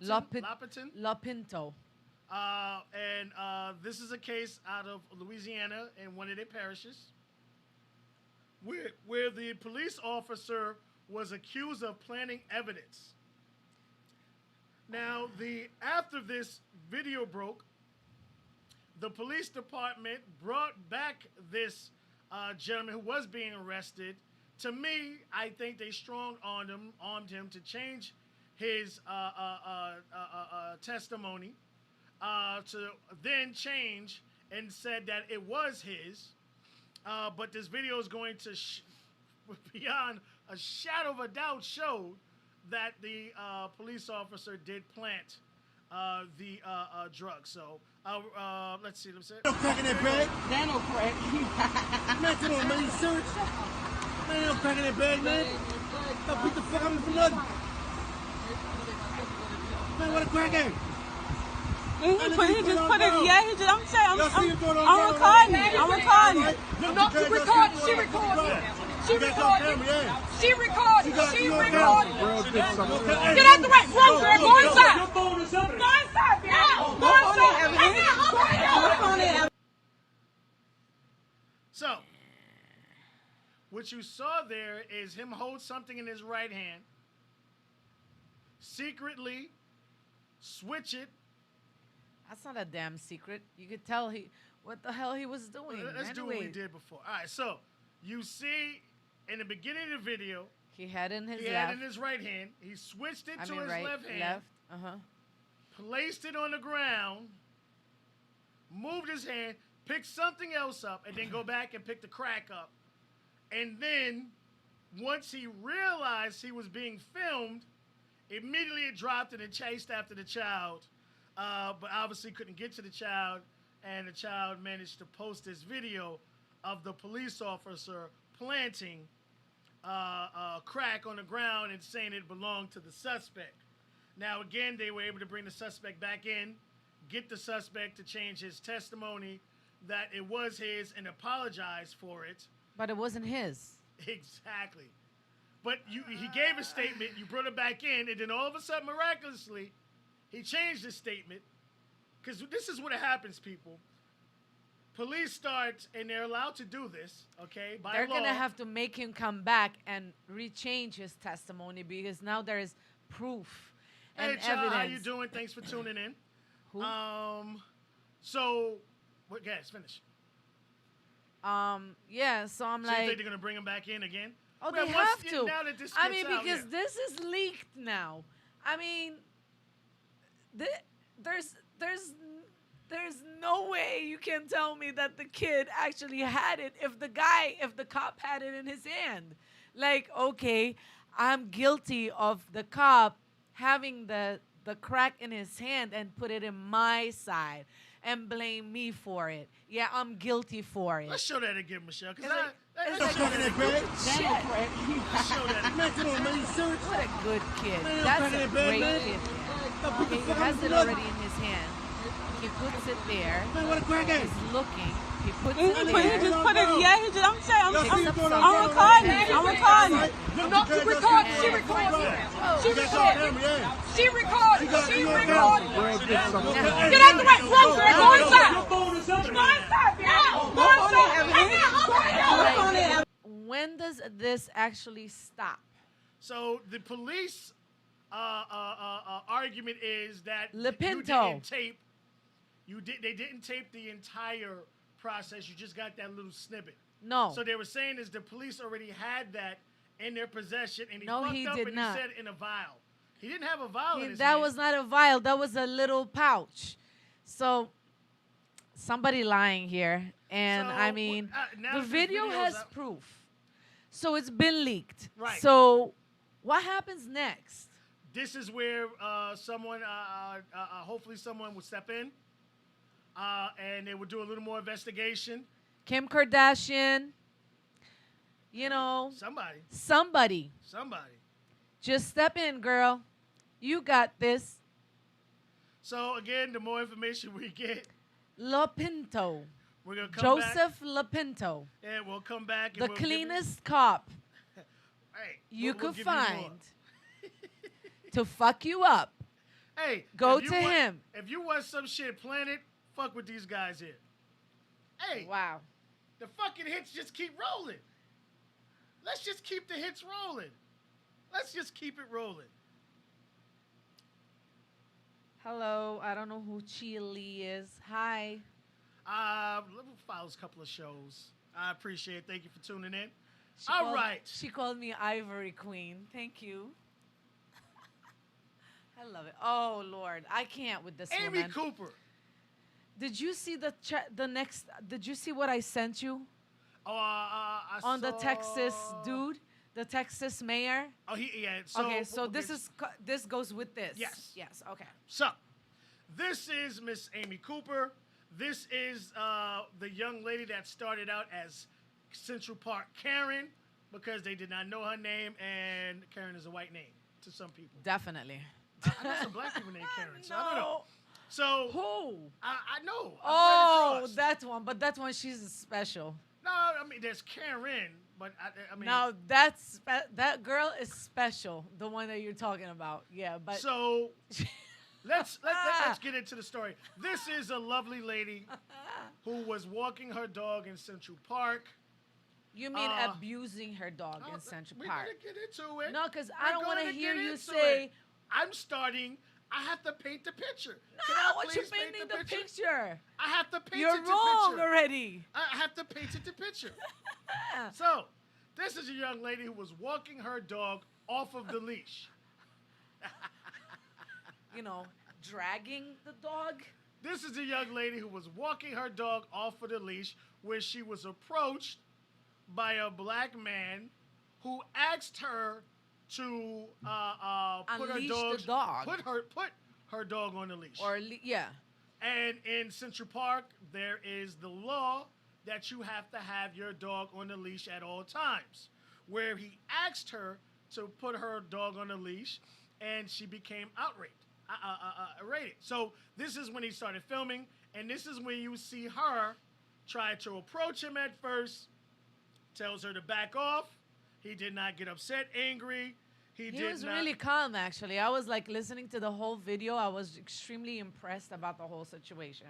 Lopton. La Pinto. And this is a case out of Louisiana in one of their parishes, where the police officer was accused of planting evidence. Now, after this video broke, the police department brought back this gentleman who was being arrested. To me, I think they armed him to change his testimony, to then change and said that it was his, But this video is going to, beyond a shadow of a doubt, show that the police officer did plant the drug. So let's see. No crack in that bag. That no crack. Man, come on, man. You serious? Man, no crack in that bag, man. Don't beat the fuck out of me for nothing. Man, what a crack at? He just put it, yeah, he just, I'm saying, Y'all see him doing it on I'm camera, recording right? it, I'm recording it. No, No, she recorded. She recorded. She recorded. She recorded. She recorded. Get out the way. Run, girl. Go inside. Go inside. Go inside. So, what you saw there is him hold something in his right hand, secretly switch it. That's not a damn secret. You could tell what the hell he was doing. Let's do what we did before. All right, so you see in the beginning of the video, He had in his he left. had in his right hand. He switched it to his right, left hand, left. Uh-huh. placed it on the ground, moved his hand, picked something else up, and then go back and pick the crack up. And then, once he realized he was being filmed, immediately it dropped and it chased after the child. But obviously couldn't get to the child, and the child managed to post this video of the police officer planting crack on the ground and saying it belonged to the suspect. Now, again, they were able to bring the suspect back in, get the suspect to change his testimony that it was his and apologize for it. But it wasn't his. Exactly. But he gave a statement, you brought it back in, and then all of a sudden, miraculously, he changed his statement. Because this is what happens, people. Police start, and they're allowed to do this, okay, by They're law. going to have to make him come back and rechange his testimony because now there is proof and Hey, child, evidence. how you doing? Thanks for tuning in. Who? So, what? Guys, finish. Yeah, so I'm So you like, think they're gonna bring him back in again? oh, Well, they once- have to. Now that this I gets mean, out, because yeah. this is leaked now. I mean, there's no way you can tell me that the kid actually had it if the cop had it in his hand. Like, okay, I'm guilty of the cop having the crack in his hand and put it in my side and blame me for it. Yeah, I'm guilty for it. Let's show that again, Michelle. Because It's No like- crack in that bag. That no crack. let's show that. Man, come on, man. You serious? What a good kid. Man, That's crack in a that bag, great man. kid. Don't beat the Okay, he fuck out has of me it for nothing. already in his hand. He puts it there. Man, what a crack at? He's looking. He puts He it just there. put it, yeah, he just, I'm saying, Y'all see him doing it on I'm camera, recording right? it, I'm recording it. No, she recorded. She recorded. She You got you on recorded. camera, yeah. She recorded. You got She you on recorded. camera. Get out the way. Run, girl. Go inside. Go inside. Go inside. When does this actually stop? So the police argument is that you Lepinto. didn't tape. They didn't tape the entire process. You just got that little snippet. No. So they were saying is the police already had that in their possession, and he No, fucked he up did and not. he said in a vial. He didn't have a vial in his That hand. was not a vial. That was a little pouch. So somebody lying here. And So, I mean, now the this video video has is out- proof. So it's been leaked. Right. So what happens next? This is where someone, hopefully someone will step in, and they will do a little more investigation. Kim Kardashian, you know, Somebody. somebody. Just step in, girl. You got this. So again, the more information we get, Lepinto. we're gonna come Joseph Lepinto. back, and we'll come back. And The we'll give you- cleanest cop Hey, you we'll could give you more. find to fuck you up. Hey, Go if you to want- him. If you want some shit planted, fuck with these guys here. Hey, Wow. the fucking hits just keep rolling. Let's just keep the hits rolling. Let's just keep it rolling. Hello, I don't know who Chili is. Hi. Follows a couple of shows. I appreciate it. Thank you for tuning in. She All called- right. She called me Ivory Queen. Thank you. I love it. Oh Lord, I can't with this Amy woman. Cooper. Did you see the next? Did you see what I sent you? Oh, I On the saw- Texas dude, the Texas mayor. Oh, yeah. So, Okay, so this goes with this. Yes. Yes. Okay. So, this is Miss Amy Cooper. This is the young lady that started out as Central Park Karen because they did not know her name, and Karen is a white name to some people. Definitely. I know some black people named Karen, so I don't know. So Who? I know. I've read Oh, across. that one. But that one, she's special. No, I mean there's Karen, but I mean. Now that girl is special. The one that you're talking about. Yeah, but So let's get into the story. This is a lovely lady who was walking her dog in Central Park. you mean abusing her dog in Central Park? We're gonna get into it. No, because I don't want to hear you into say. it. I'm starting. I have to paint the picture. Can No, I what you please paint painting the picture? I have to paint You're it the wrong picture. already. I have to paint it the picture. So, this is a young lady who was walking her dog off of the leash. You know, dragging the dog. This is a young lady who was walking her dog off of the leash where she was approached by a black man who asked her to put her Unleash dog, the dog. put her dog on the leash. Yeah. And in Central Park, there is the law that you have to have your dog on the leash at all times. Where he asked her to put her dog on the leash, and she became outraged. So this is when he started filming, and this is when you see her try to approach him at first, tells her to back off. He did not get upset, angry. He was really calm, actually. I was like listening to the whole video. I was extremely impressed about the whole situation.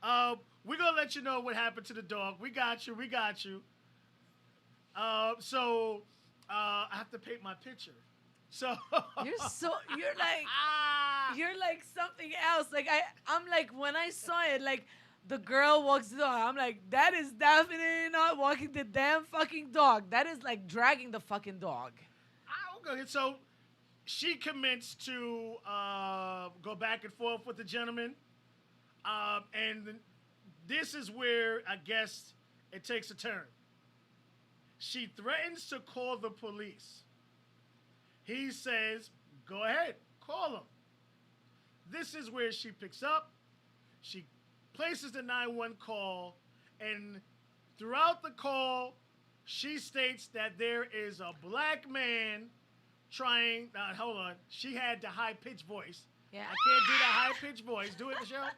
We're going to let you know what happened to the dog. We got you. So I have to paint my picture. So you're like something else. Like I'm like, when I saw it, like the girl walks the dog, I'm like, that is definitely not walking the damn fucking dog. That is like dragging the fucking dog. Okay, so she commits to go back and forth with the gentleman. And this is where I guess it takes a turn. She threatens to call the police. He says, go ahead, call them. This is where she picks up. She places the 911 call. And throughout the call, she states that there is a black man trying. Hold on. She had the high-pitched voice. Yeah. I can't do the high-pitched voice. Do it, Michelle.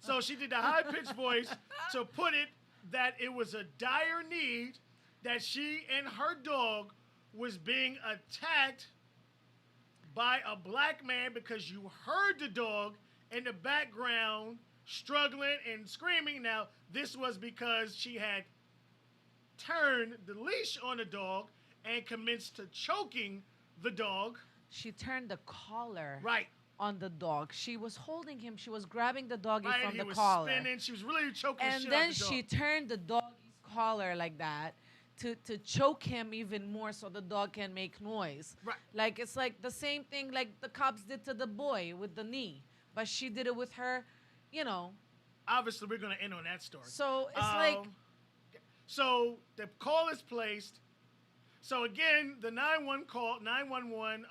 So she did the high-pitched voice to put it that it was a dire need that she and her dog was being attacked by a black man because you heard the dog in the background struggling and screaming. Now, this was because she had turned the leash on the dog and commenced to choking the dog. She turned the collar Right. on the dog. She was holding him. She was grabbing the doggy Right, from he the was collar. spinning. She was really choking the And shit then out the dog. she turned the doggy's collar like that to choke him even more so the dog can make noise. Right. Like, it's like the same thing like the cops did to the boy with the knee. But she did it with her, you know. Obviously, we're going to end on that story. So it's like... So the call is placed. So again, the 911 call 911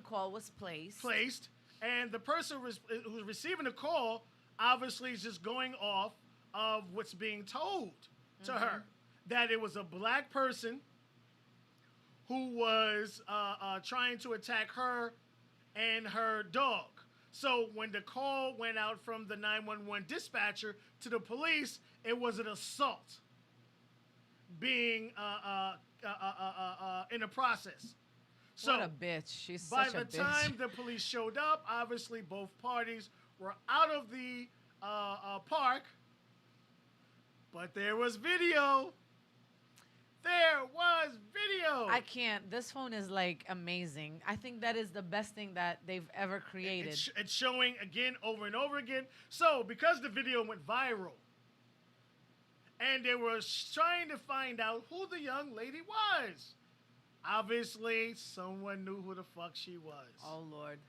call was placed. And the person who's receiving the call obviously is just going off of what's being told to her, that it was a black person who was trying to attack her and her dog. So when the call went out from the 911 dispatcher to the police, it was an assault being in the process. So What a bitch. She's by such a the bitch. time the police showed up, obviously both parties were out of the park, but there was video. There was video. I can't. This phone is like amazing. I think that is the best thing that they've ever created. It's showing again over and over again. So because the video went viral, and they were trying to find out who the young lady was. Obviously, someone knew who the fuck she was. Oh, Lord.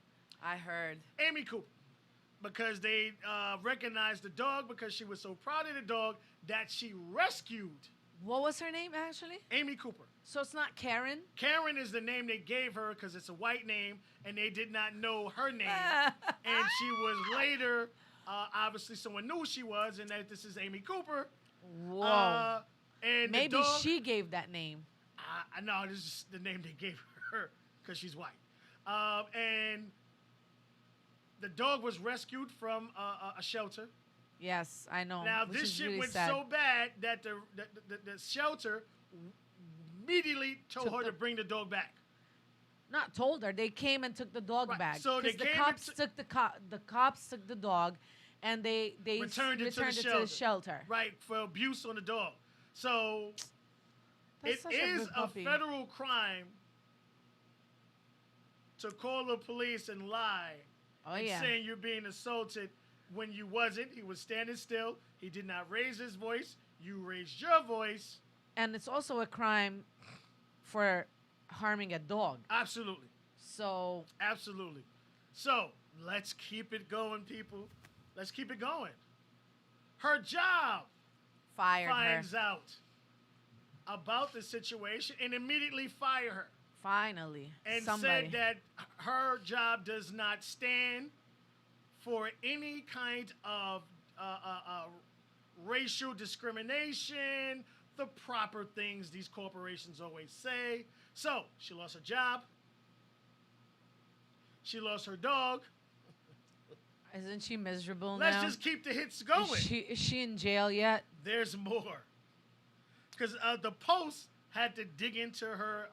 I heard. Amy Cooper. because they recognized the dog because she was so proud of the dog that she rescued What was her name actually? Amy Cooper. So it's not Karen. Karen is the name they gave her because it's a white name, and they did not know her name. And she was later, obviously, someone knew who she was, and that this is Amy Cooper. Whoa. And Maybe the dog, she gave that name. no, this is the name they gave her because she's white. And the dog was rescued from a shelter. Yes, I know. Now, which this is shit really went sad. so bad that the shelter immediately told her to bring the dog back. Not told her. They came and took the dog Right. back. So they 'Cause the came cops and took the cops took the dog, and they Returned it to the shelter. Right, for abuse on the dog. So That's it such is good a puppy. federal crime to call the police and lie Oh and yeah. saying you're being assaulted when you wasn't. He was standing still. He did not raise his voice. You raised your voice. And it's also a crime for harming a dog. Absolutely. So Absolutely. So let's keep it going, people. Let's keep it going. Her job fired her. finds out about the situation and immediately fire her. Finally, And somebody. said that her job does not stand for any kind of racial discrimination, the proper things these corporations always say. So she lost her job. She lost her dog. Isn't she miserable Let's now? just keep the hits going. Is she in jail yet? There's more. Because the Post had to dig into her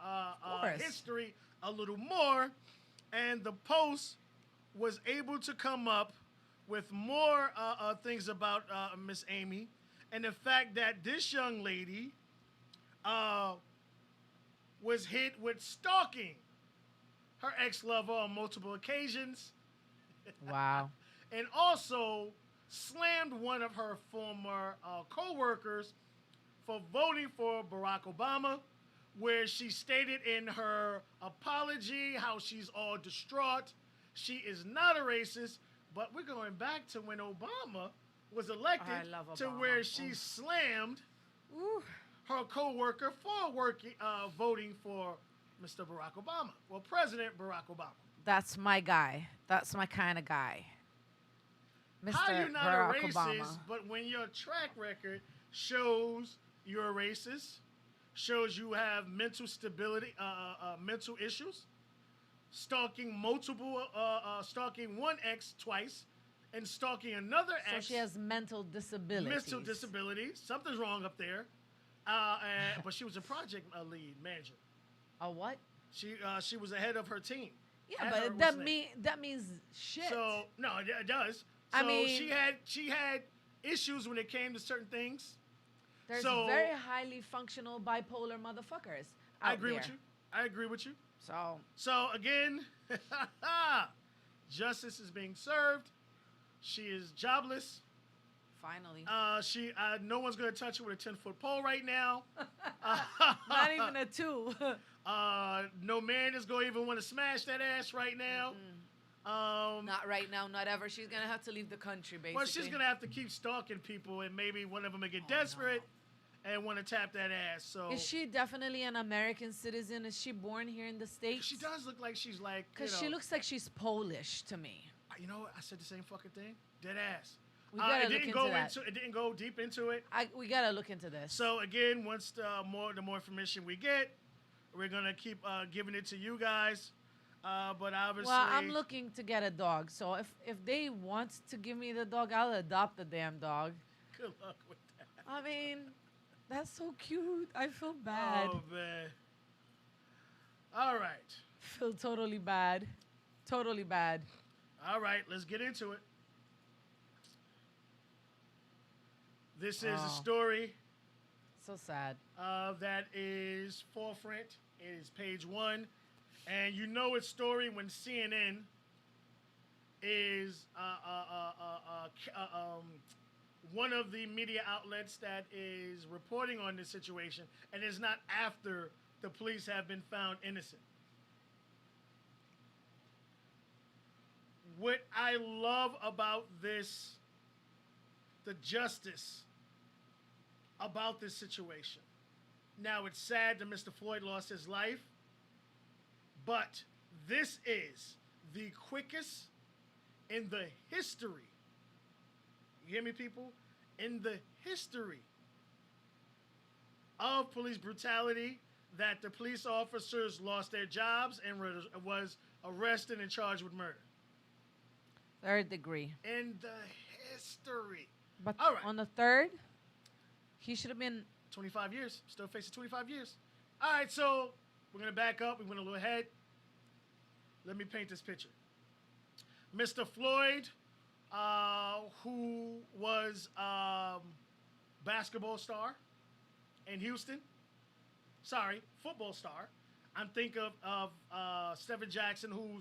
course. history a little more, and the Post was able to come up with more things about Miss Amy, and the fact that this young lady was hit with stalking her ex-lover on multiple occasions, Wow. and also slammed one of her former co-workers for voting for Barack Obama, where she stated in her apology how she's all distraught. She is not a racist, but we're going back to when Obama was elected I love to Obama. where she slammed her co-worker for voting for Mr. Barack Obama. Well, President Barack Obama. That's my guy. That's my kind of guy. Mr. How you not Barack a racist, Obama. but when your track record shows you're a racist, shows you have mental stability, mental issues, stalking one ex twice, and stalking another So ex. she has mental disabilities. mental disability. Something's wrong up there. But she was a project lead manager. A what? She was ahead of her team. Yeah, Had but her- that what's the name? that means shit. So no, it does. I So mean- she had issues when it came to certain things. There's so- very highly functional bipolar motherfuckers. I out agree with there. you. I agree with you. So So again, justice is being served. She is jobless. finally, No one's gonna touch her with a 10-foot pole right now. not even a 2. No man is gonna even want to smash that ass right now. Not right now, not ever. She's gonna have to leave the country, basically. Well, she's gonna have to keep stalking people, and maybe one of them will get desperate and want to tap that ass. So Is she definitely an American citizen? Is she born here in the States? she does look like she's like Because she looks like she's Polish to me. You know what? I said the same fucking thing. Dead ass. We gotta it look didn't into go that. It didn't go deep into it. We gotta look into this. So again, once the more information we get, we're gonna keep giving it to you guys. But obviously, Well, I'm looking to get a dog. So if they want to give me the dog, I'll adopt the damn dog. Good luck with that. I mean, that's so cute. I feel bad. Oh man. All right. Feel totally bad. Totally bad. All right, let's get into it. This is a Oh. story So sad. that is forefront. It is page 1. And you know it's story when CNN is one of the media outlets that is reporting on this situation, and it's not after the police have been found innocent. what I love about this, the justice about this situation. Now, it's sad that Mr. Floyd lost his life, but this is the quickest in the history. You hear me, people? In the history of police brutality, that the police officers lost their jobs and was arrested and charged with murder. Third degree. In the history. But All right. on the third, he should have been 25 years. Still facing 25 years. All right, so we're going to back up. We went a little ahead. Let me paint this picture. Mr. Floyd, who was basketball star in Houston. Sorry, football star. I'm thinking of Stephen Jackson, who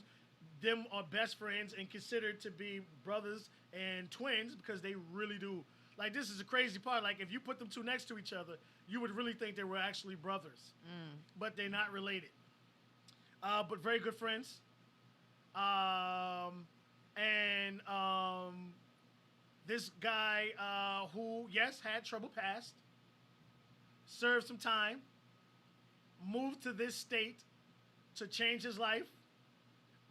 them are best friends and considered to be brothers and twins because they really do. Like, this is a crazy part. Like, if you put them two next to each other, you would really think they were actually brothers. But they're not related. But very good friends. This guy who, yes, had trouble past, served some time, moved to this state to change his life,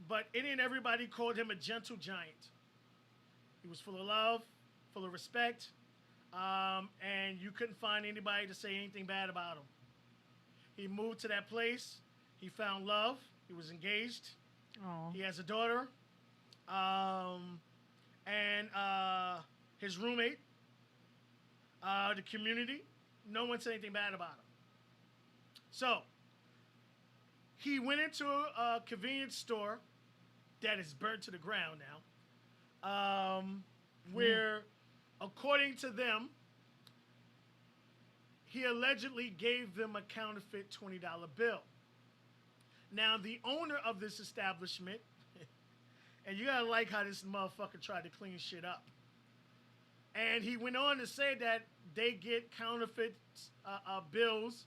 but it ain't everybody called him a gentle giant. He was full of love, full of respect, and you couldn't find anybody to say anything bad about him. He moved to that place. He found love. He was engaged. Oh. He has a daughter. And his roommate, the community, no one said anything bad about him. So, he went into a convenience store that is burnt to the ground now, where, according to them, he allegedly gave them a counterfeit $20 bill. Now, the owner of this establishment, and you gotta like how this motherfucker tried to clean shit up. And he went on to say that they get counterfeit bills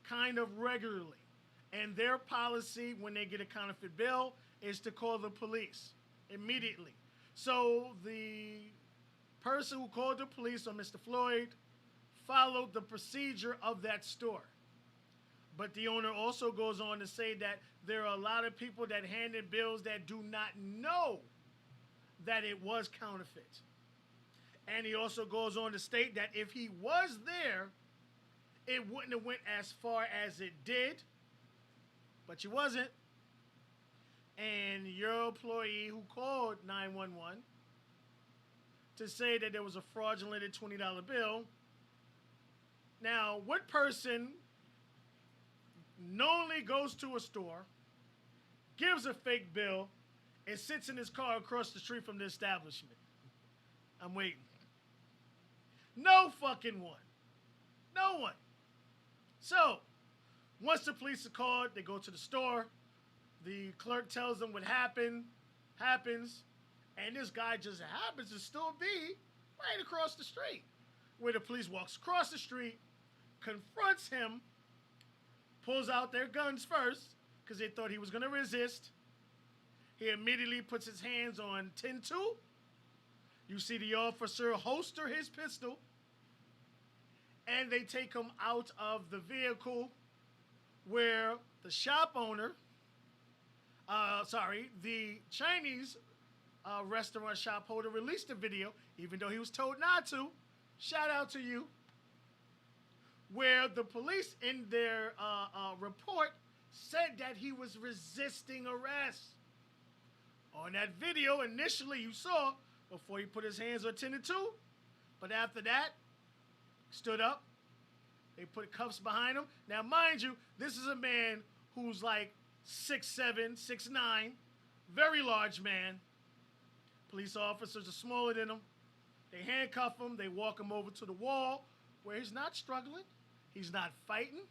kind of regularly. And their policy when they get a counterfeit bill is to call the police immediately. So the person who called the police on Mr. Floyd followed the procedure of that store. But the owner also goes on to say that there are a lot of people that handed bills that do not know that it was counterfeit. And he also goes on to state that if he was there, it wouldn't have went as far as it did. But you wasn't. And your employee who called 911 to say that there was a fraudulent $20 bill. Now, what person knowingly goes to a store, gives a fake bill, and sits in his car across the street from the establishment? I'm waiting. No fucking one. No one. So, once the police are called, they go to the store. The clerk tells them what happens, and this guy just happens to still be right across the street, where the police walks across the street, confronts him, pulls out their guns first, because they thought he was going to resist. He immediately puts his hands on 10-2. You see the officer holster his pistol, and they take him out of the vehicle, where the shop owner, the Chinese restaurant shop holder released the video, even though he was told not to. Shout out to you. Where the police in their report said that he was resisting arrest. On that video, initially you saw, before he put his hands on 10-2, but after that, stood up. They put cuffs behind him. Now, mind you, this is a man who's like 6'7", 6'9", very large man. Police officers are smaller than him. They handcuff him. They walk him over to the wall where he's not struggling. He's not fighting.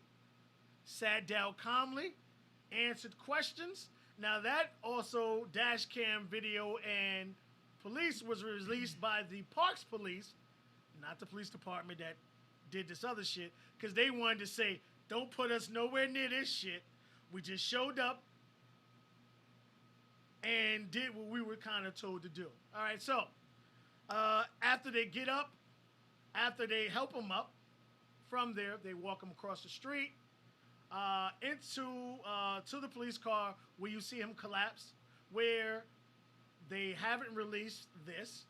Sat down calmly, answered questions. Now, that also dash cam video and police was released by the Parks Police, not the police department that did this other shit, because they wanted to say, don't put us nowhere near this shit. We just showed up. and did what we were kind of told to do. All right, so after they get up, after they help him up, from there they walk him across the street into to the police car where you see him collapse, where they haven't released this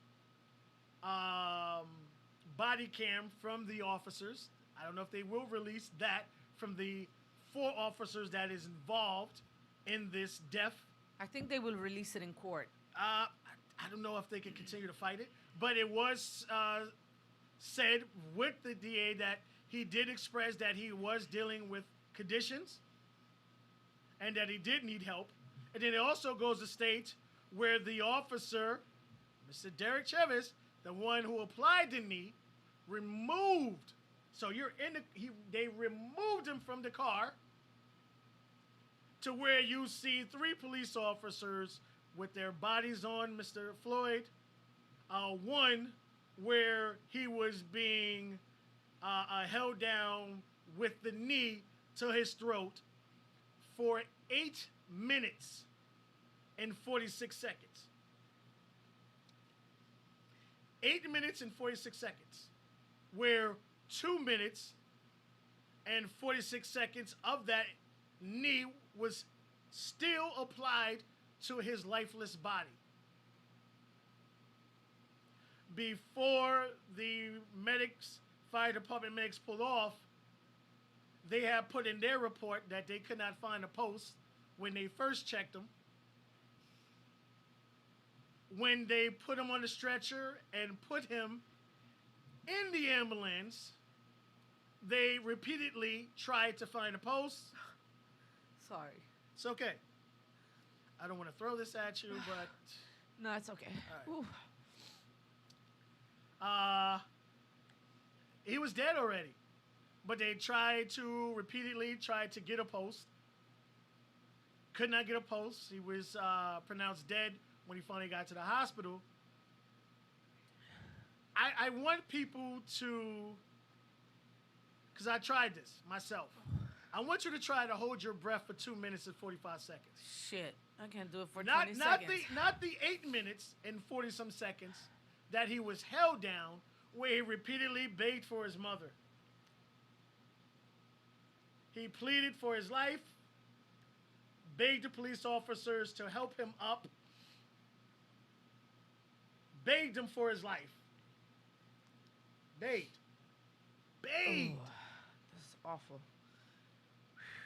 body cam from the officers. I don't know if they will release that from the 4 officers that is involved in this death. I think they will release it in court. I don't know if they can continue to fight it, but it was said with the DA that he did express that he was dealing with conditions and that he did need help. And then it also goes to state where the officer, Mr. Derek Chavez, the one who applied the knee, removed. So they removed him from the car to where you see 3 police officers with their bodies on Mr. Floyd. One where he was being held down with the knee to his throat for 8 minutes and 46 seconds. 8 minutes and 46 seconds, where 2 minutes and 46 seconds of that knee was still applied to his lifeless body. Before the fire department medics pulled off, they had put in their report that they could not find a pulse when they first checked him. When they put him on the stretcher and put him in the ambulance, they repeatedly tried to find a pulse. Sorry. It's okay. I don't want to throw this at you, but... No, it's okay. All right. He was dead already. But they repeatedly tried to get a pulse. Could not get a pulse. He was pronounced dead when he finally got to the hospital. I want people to, because I tried this myself. I want you to try to hold your breath for 2 minutes and 45 seconds. Shit, I can't do it for 20 seconds. Not the 8 minutes and 40 some seconds that he was held down, where he repeatedly begged for his mother. He pleaded for his life, begged the police officers to help him up, begged him for his life. Begged. Oh, this is awful.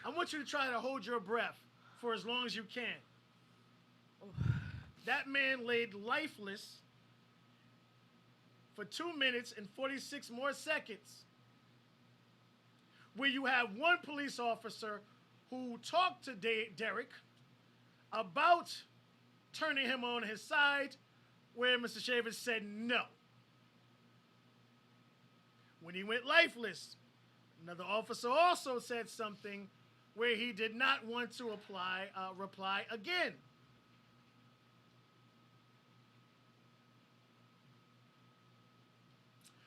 I want you to try to hold your breath for as long as you can. Oh. That man laid lifeless for 2 minutes and 46 more seconds, where you have one police officer who talked to Derek about turning him on his side, where Mr. Chavez said no. When he went lifeless, another officer also said something where he did not want to reply again.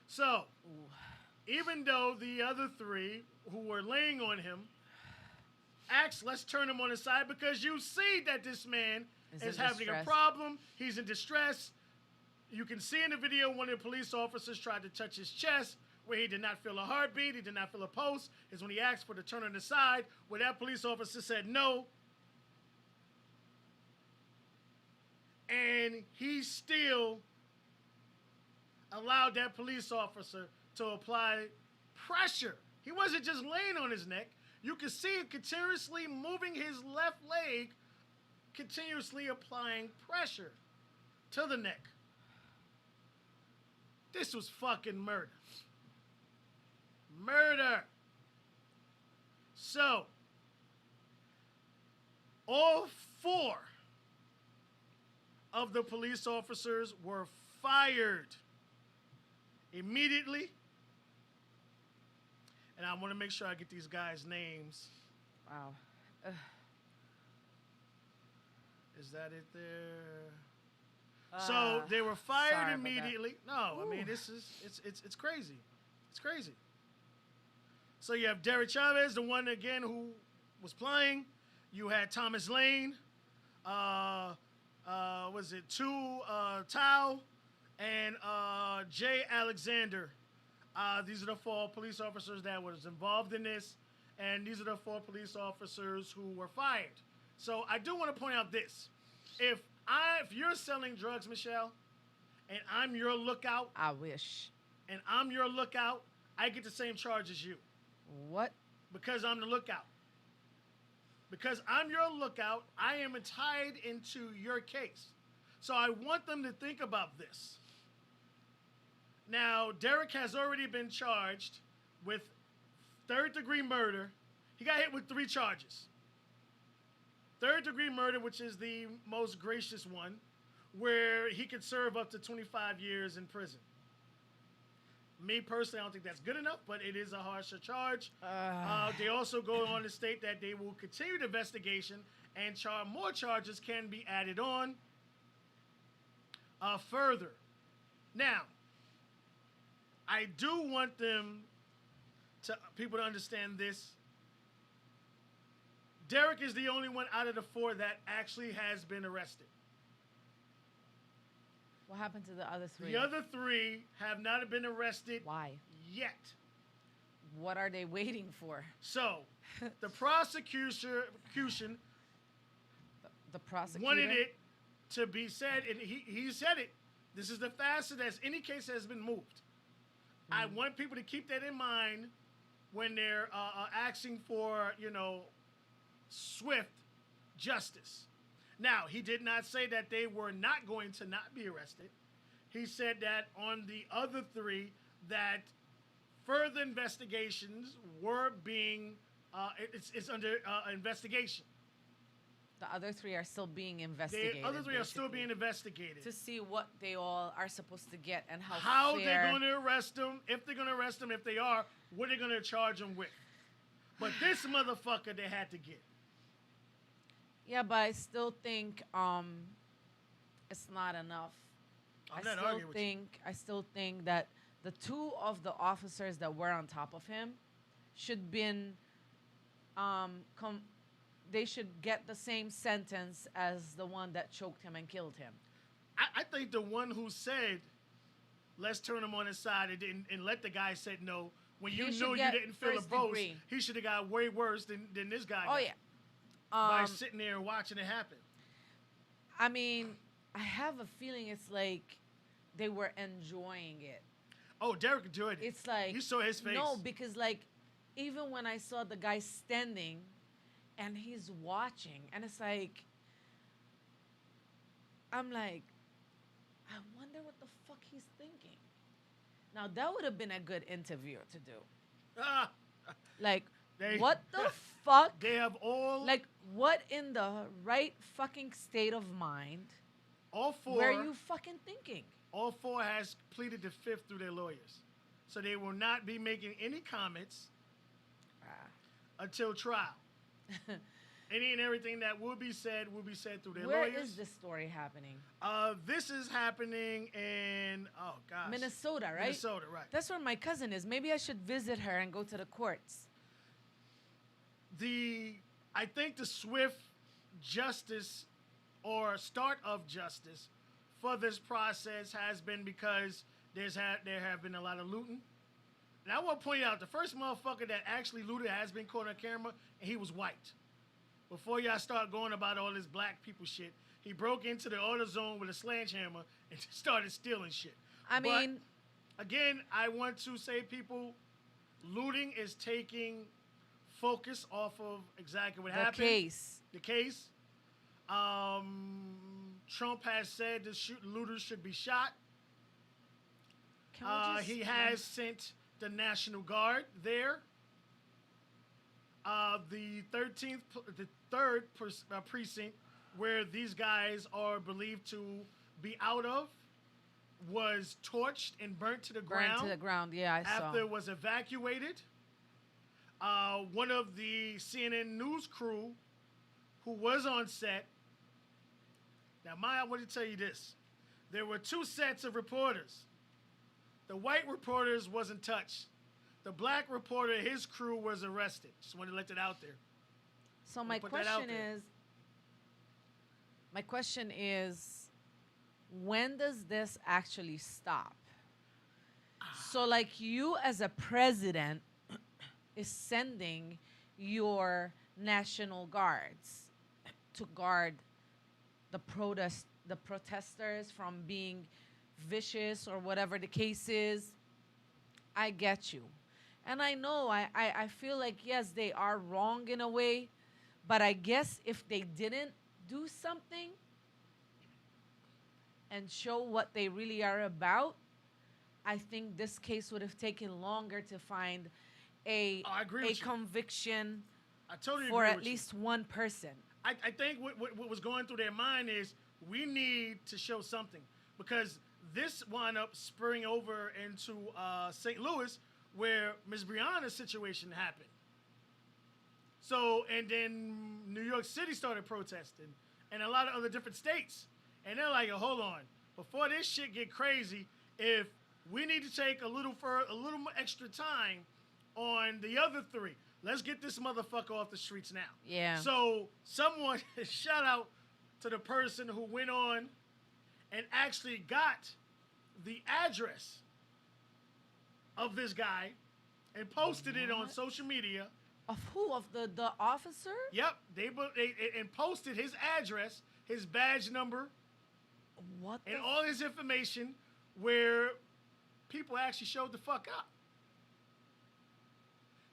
So, even though the other 3 who were laying on him asked, let's turn him on his side, because you see that this man is having a problem. He's in distress. You can see in the video one of the police officers tried to touch his chest, where he did not feel a heartbeat, he did not feel a pulse, is when he asked for the turn on the side, where that police officer said no. And he still allowed that police officer to apply pressure. He wasn't just laying on his neck. You could see him continuously moving his left leg, continuously applying pressure to the neck. This was fucking murder. Murder. So, all 4 of the police officers were fired immediately. And I want to make sure I get these guys' names. Wow. Is that it there? So they were fired immediately. No, I mean, it's crazy. It's crazy. So you have Derek Chavez, the one again who was playing. You had Thomas Lane, was it w.i.t.d.o.l and J. Alexander. These are the 4 police officers that was involved in this, and these are the 4 police officers who were fired. So I do want to point out this: if you're selling drugs, Michelle, and I'm your lookout, I wish. and I'm your lookout, I get the same charge as you What? because I'm the lookout. Because I'm your lookout, I am tied into your case. So I want them to think about this. Now, Derek has already been charged with 3rd-degree murder. He got hit with 3 charges. 3rd-degree murder, which is the most gracious one, where he could serve up to 25 years in prison. Me personally, I don't think that's good enough, but it is a harsher charge. They also go on to state that they will continue the investigation and more charges can be added on further. Now, I do want people to understand this. Derek is the only one out of the 4 that actually has been arrested. What happened to the other 3? The other 3 have not been arrested. Why? Yet. What are they waiting for? So, the prosecution The prosecutor wanted it to be said, and he said it. This is the fastest as any case has been moved. I want people to keep that in mind when they're asking for, swift justice. Now, he did not say that they were not going to not be arrested. He said that on the other 3, that further investigations were being, it's under investigation. The other 3 are still being investigated. The other 3 are still basically, being investigated. to see what they all are supposed to get and How fair. they're going to arrest them, if they're going to arrest them, if they are, what they're going to charge them with. But this motherfucker they had to get. Yeah, but I still think it's not enough. I'm not arguing with you. I still think that the 2 of the officers that were on top of him should been they should get the same sentence as the one that choked him and killed him. I think the one who said, let's turn him on his side and let the guy say no, when you know you didn't feel a boast, he should have got way worse than this guy got. Oh, yeah. By sitting there and watching it happen. I mean, I have a feeling it's like they were enjoying it. Oh, Derek enjoyed it. It's like... You saw his face. No, because, like, even when I saw the guy standing and he's watching, and it's like... I'm like, I wonder what the fuck he's thinking. Now, that would have been a good interview to do. Like, what the fuck? They have all... Like, what in the right fucking state of mind all 4... were you fucking thinking? All 4 has pleaded the 5th through their lawyers. So they will not be making any comments until trial. Any and everything that will be said through their lawyers. Where is this story happening? This is happening in, oh gosh. Minnesota, right? Minnesota, right. That's where my cousin is. Maybe I should visit her and go to the courts. I think the swift justice or start of justice for this process has been because there have been a lot of looting. And I want to point out, the first motherfucker that actually looted has been caught on camera, and he was white. Before y'all start going about all this black people shit, he broke into the AutoZone with a sledgehammer and started stealing shit. I mean... Again, I want to say, people, looting is taking focus off of exactly what happened. The case. Trump has said the looters should be shot. He has sent the National Guard there. The 3rd precinct, where these guys are believed to be out of, was torched and burnt to the ground. Burnt to the ground, yeah, I saw. After it was evacuated. One of the CNN news crew who was on set. Now, Maya, I want to tell you this. There were 2 sets of reporters. The white reporters wasn't touched. The black reporter, his crew, was arrested. Just wanted to let that out there. So my question is, My question is, when does this actually stop? So, like, you as a president is sending your national guards to guard the protesters from being vicious or whatever the case is. I get you. And I know, I feel like, yes, they are wrong in a way, but I guess if they didn't do something and show what they really are about, I think this case would have taken longer to find I agree a with you. conviction I totally for agree at with you. least one person. I think what was going through their mind is we need to show something because this wound up spurring over into St. Louis where Ms. Breonna's situation happened. So, and then New York City started protesting and a lot of other different states. And they're like, hold on, before this shit get crazy, if we need to take a little more extra time on the other three, let's get this motherfucker off the streets now. Yeah. So someone, shout out to the person who went on and actually got the address of this guy and posted it on social media. Of who? Of the officer? Yep, they and posted his address, his badge number, What? and all his information where people actually showed the fuck up.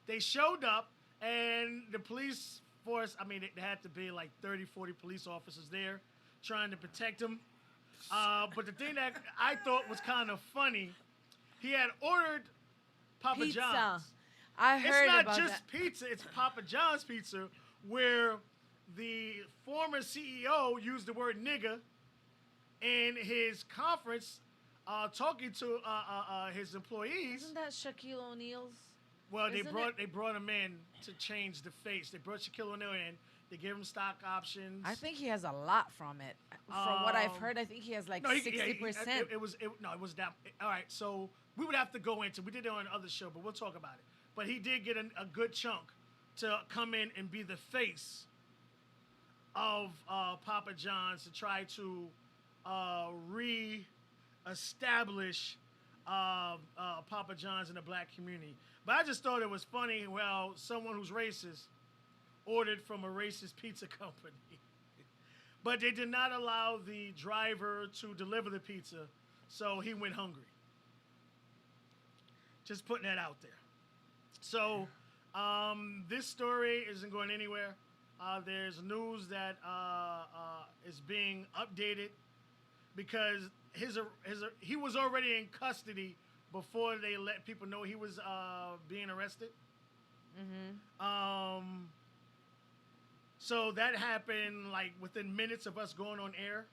They showed up, and the police force, I mean, it had to be like 30, 40 police officers there trying to protect him. But the thing that I thought was kind of funny, he had ordered Papa Pizza. John's. I heard It's about not just that. pizza, it's Papa John's pizza, where the former CEO used the word nigga in his conference talking to his employees. Isn't that Shaquille O'Neal's? Well, they Isn't brought him in to change the face. They brought Shaquille O'Neal in. They gave him stock options. I think he has a lot from it. From what I've heard, I think he has like 60%. It was down. All right, so we would have to go into. We did it on another show, but we'll talk about it. But he did get a good chunk to come in and be the face of Papa John's to try to re-establish Papa John's in the black community. But I just thought it was funny. Well, someone who's racist ordered from a racist pizza company. But they did not allow the driver to deliver the pizza, so he went hungry. Just putting that out there. So this story isn't going anywhere. There's news that is being updated because he was already in custody before they let people know he was being arrested. Mm-hmm. So that happened like within minutes of us going on air.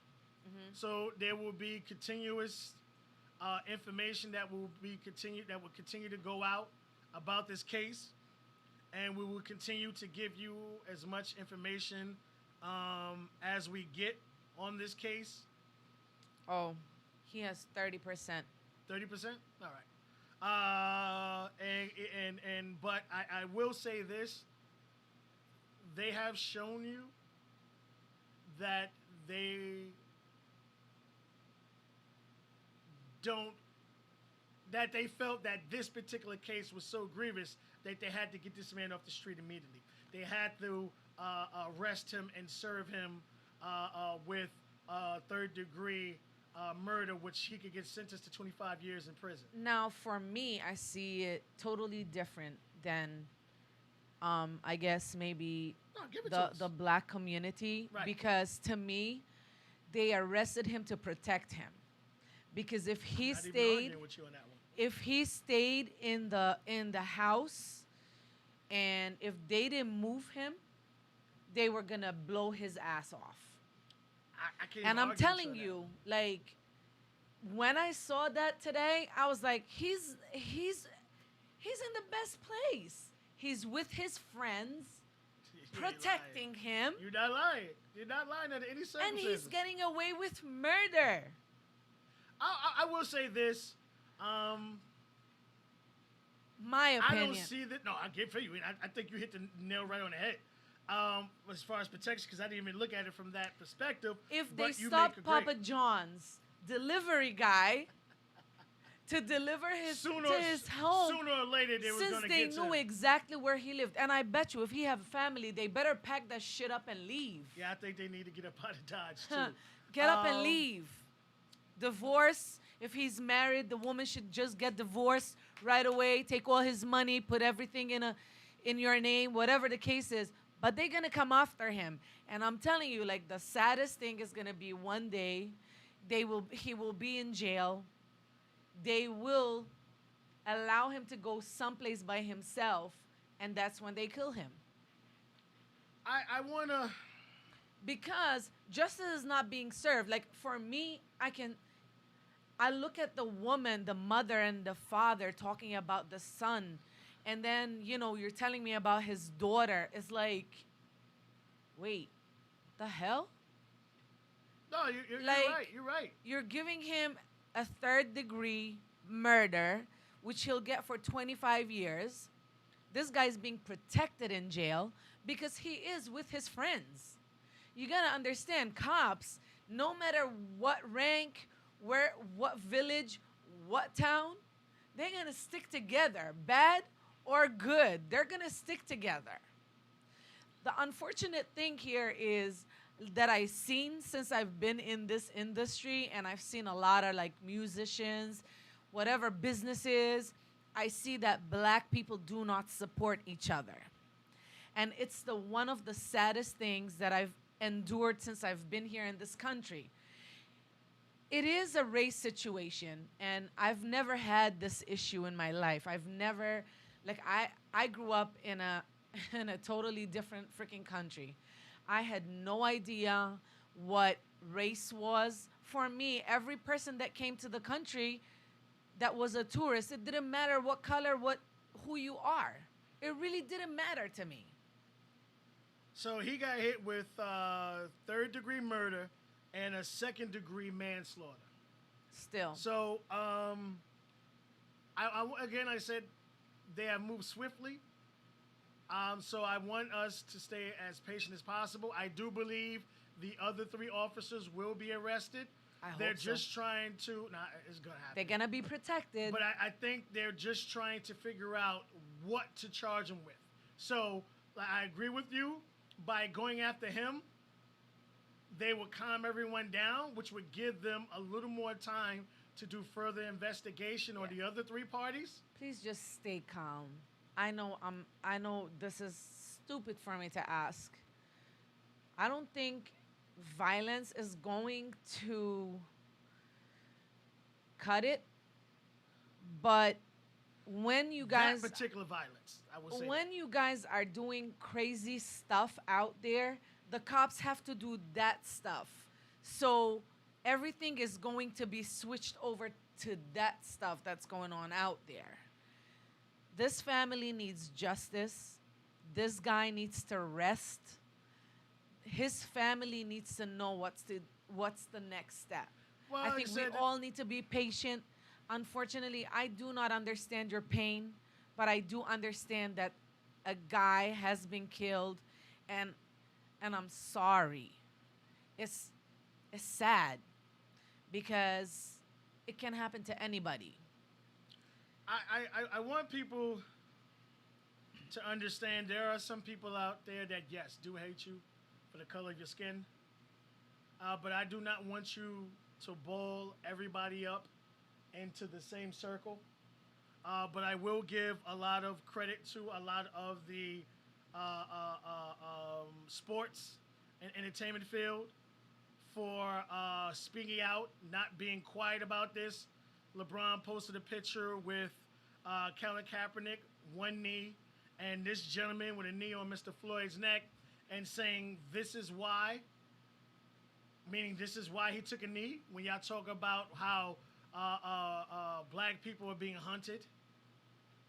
Mm-hmm. So there will be continuous information that will continue to go out about this case, and we will continue to give you as much information as we get on this case. Oh, he has 30%. 30%? All right. But I will say this. They have shown you that they felt that this particular case was so grievous that they had to get this man off the street immediately. They had to arrest him and serve him with third-degree murder, which he could get sentenced to 25 years in prison. Now, for me, I see it totally different than, I guess, maybe the black community. Right. Because to me, they arrested him to protect him. Because if he Not even stayed, arguing with you on that one. if he stayed in the house, and if they didn't move him, they were gonna blow his ass off. I can't And even I'm argue with telling on that you, one. like, when I saw that today, I was like, he's in the best place. He's with his friends, You ain't lying. protecting him, You're not lying. You're not lying under any and circumstances. he's getting away with murder. I will say this. My I opinion. don't see that. No, I get for you. I think you hit the nail right on the head. As far as protection, because I didn't even look at it from that perspective. If they but you stop make a Papa great- John's delivery guy to deliver his to his home, sooner or later they was since gonna they get to knew him. exactly where he lived, and I bet you if he have a family, they better pack that shit up and leave. Yeah, I think they need to get up out of Dodge too. Get up and leave. Divorce. If he's married, the woman should just get divorced right away. Take all his money, put everything in your name, whatever the case is. But they're gonna come after him, and I'm telling you, like the saddest thing is gonna be one day, he will be in jail. They will allow him to go someplace by himself, and that's when they kill him. I wanna. Because justice is not being served. Like for me, I look at the woman, the mother and the father talking about the son, and then you're telling me about his daughter. It's like, wait, the hell? No, you're Like, right. You're right. You're giving him a third-degree murder, which he'll get for 25 years. This guy's being protected in jail because he is with his friends. You gotta understand, cops, no matter what rank, what village, what town, they're gonna stick together, bad or good. They're gonna stick together. The unfortunate thing here is that I've seen since I've been in this industry, and I've seen a lot of like musicians, whatever businesses, I see that black people do not support each other. And it's one of the saddest things that I've endured since I've been here in this country. It is a race situation, and I've never had this issue in my life. I've never, I grew up in a in a totally different freaking country. I had no idea what race was. For me, every person that came to the country that was a tourist, it didn't matter what color, who you are. It really didn't matter to me. So he got hit with third-degree murder and a second-degree manslaughter. Still. So, again, I said they have moved swiftly. So I want us to stay as patient as possible. I do believe the other 3 officers will be arrested. They're hope so. just trying to. Nah, it's gonna happen. They're gonna be protected. But I think they're just trying to figure out what to charge him with. So I agree with you. By going after him, they would calm everyone down, which would give them a little more time to do further investigation on the other 3 parties. Please just stay calm. I know this is stupid for me to ask. I don't think violence is going to cut it, but when you guys that particular violence, I would say. when you guys are doing crazy stuff out there, the cops have to do that stuff. So everything is going to be switched over to that stuff that's going on out there. This family needs justice. This guy needs to rest. His family needs to know what's the next step. Well, I like think I we said, all need to be patient. Unfortunately, I do not understand your pain, but I do understand that a guy has been killed, and I'm sorry. It's sad because it can happen to anybody. I want people to understand there are some people out there that, yes, do hate you for the color of your skin. But I do not want you to ball everybody up into the same circle. But I will give a lot of credit to a lot of the sports and entertainment field for speaking out, not being quiet about this. LeBron posted a picture with Colin Kaepernick, one knee, and this gentleman with a knee on Mr. Floyd's neck, and saying, "This is why," meaning this is why he took a knee. When y'all talk about how black people are being hunted,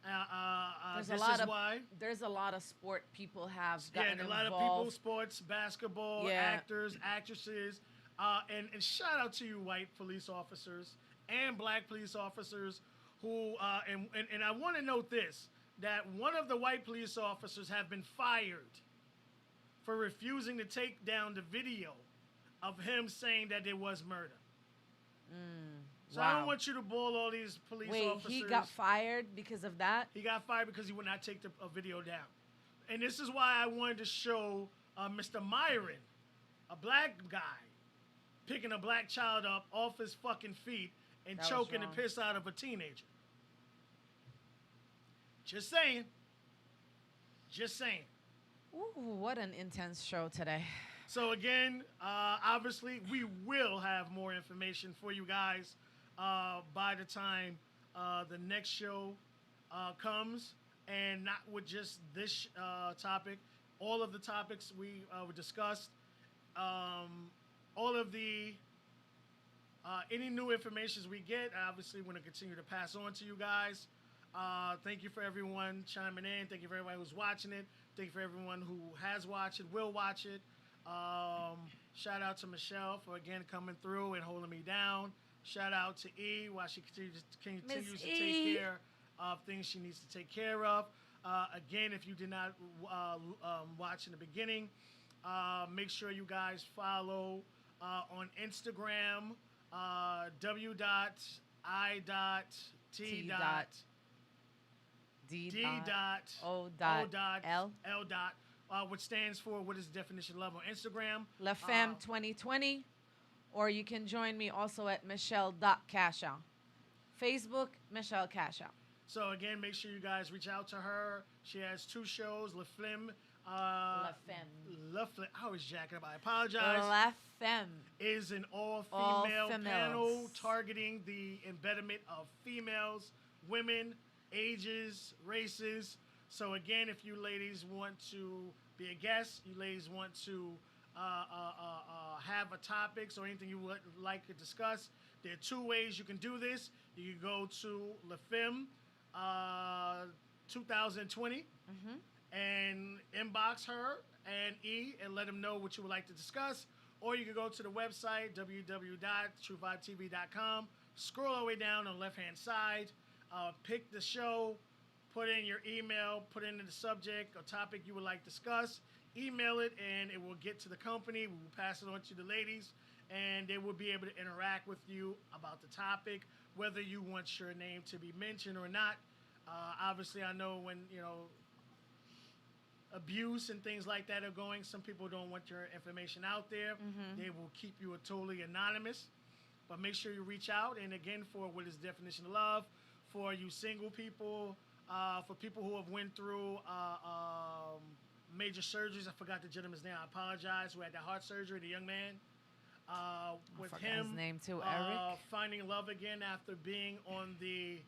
There's this a lot is of why. there's a lot of sport people have Yeah, gotten and a lot of involved. people, sports, basketball, Yeah. actors, actresses, and shout out to you, white police officers and black police officers who, and I want to note this, that one of the white police officers have been fired for refusing to take down the video of him saying that there was murder. So I don't want you to boil all these police officers. Wait, he got fired because of that? He got fired because he would not take the video down. And this is why I wanted to show Mr. Myron, a black guy, picking a black child up off his fucking feet and choking the piss out of a teenager. Just saying. Just saying. Ooh, what an intense show today. So again, obviously, we will have more information for you guys by the time the next show comes, and not with just this topic. All of the topics we discussed, all of the any new information we get, obviously, we're going to continue to pass on to you guys. Thank you for everyone chiming in. Thank you for everyone who's watching it. Thank you for everyone who has watched it, will watch it. Shout out to Michelle for again coming through and holding me down. Shout out to E while she continues to take care of things she needs to take care of. Again, if you did not watch in the beginning, make sure you guys follow on Instagram w.i.t.d.o.l, which stands for what is the definition of love on Instagram. La Femme 2020. Or you can join me also at Michelle.Cashout. Facebook, Michelle Cashout. So again, make sure you guys reach out to her. She has 2 shows, La Femme. La Femme. I was jacking up. I apologize. La Femme is an all-female panel targeting the embedment of females, women, ages, races. So again, if you ladies want to be a guest, you ladies want to have a topics or anything you would like to discuss, there are 2 ways you can do this. You can go to La Femme 2020 and inbox her and E and let them know what you would like to discuss. Or you can go to the website, w.i.t.d.o.l. Scroll all the way down on the left-hand side. Pick the show, put in your email, put in the subject or topic you would like to discuss. Email it, and it will get to the company. We will pass it on to the ladies, and they will be able to interact with you about the topic, whether you want your name to be mentioned or not. Obviously, I know when, abuse and things like that are going, some people don't want your information out there. They will keep you totally anonymous. But make sure you reach out. And again, for what is the definition of love, for you single people, for people who have went through major surgeries. I forgot the gentleman's name. I apologize. Who had that heart surgery, the young man. With him, his name too, Eric. Finding love again after being on the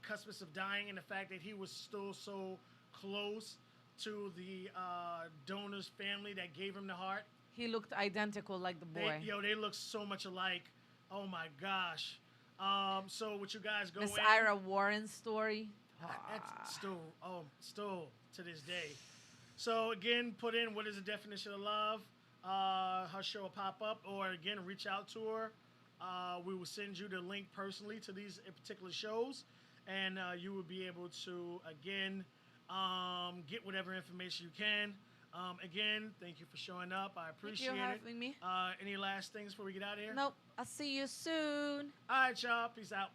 cuspice of dying, and the fact that he was still so close to the donor's family that gave him the heart. He looked identical like the boy. They look so much alike. Oh my gosh. So what you guys go Miss in. Ira Warren's story. That's still to this day. So again, put in what is the definition of love. Her show will pop up, or again, reach out to her. We will send you the link personally to these particular shows, and you will be able to again get whatever information you can. Again, thank you for showing up. I appreciate Thank you for having me. Any last things before we get out of here? Nope. I'll see you soon. All right, y'all. Peace out.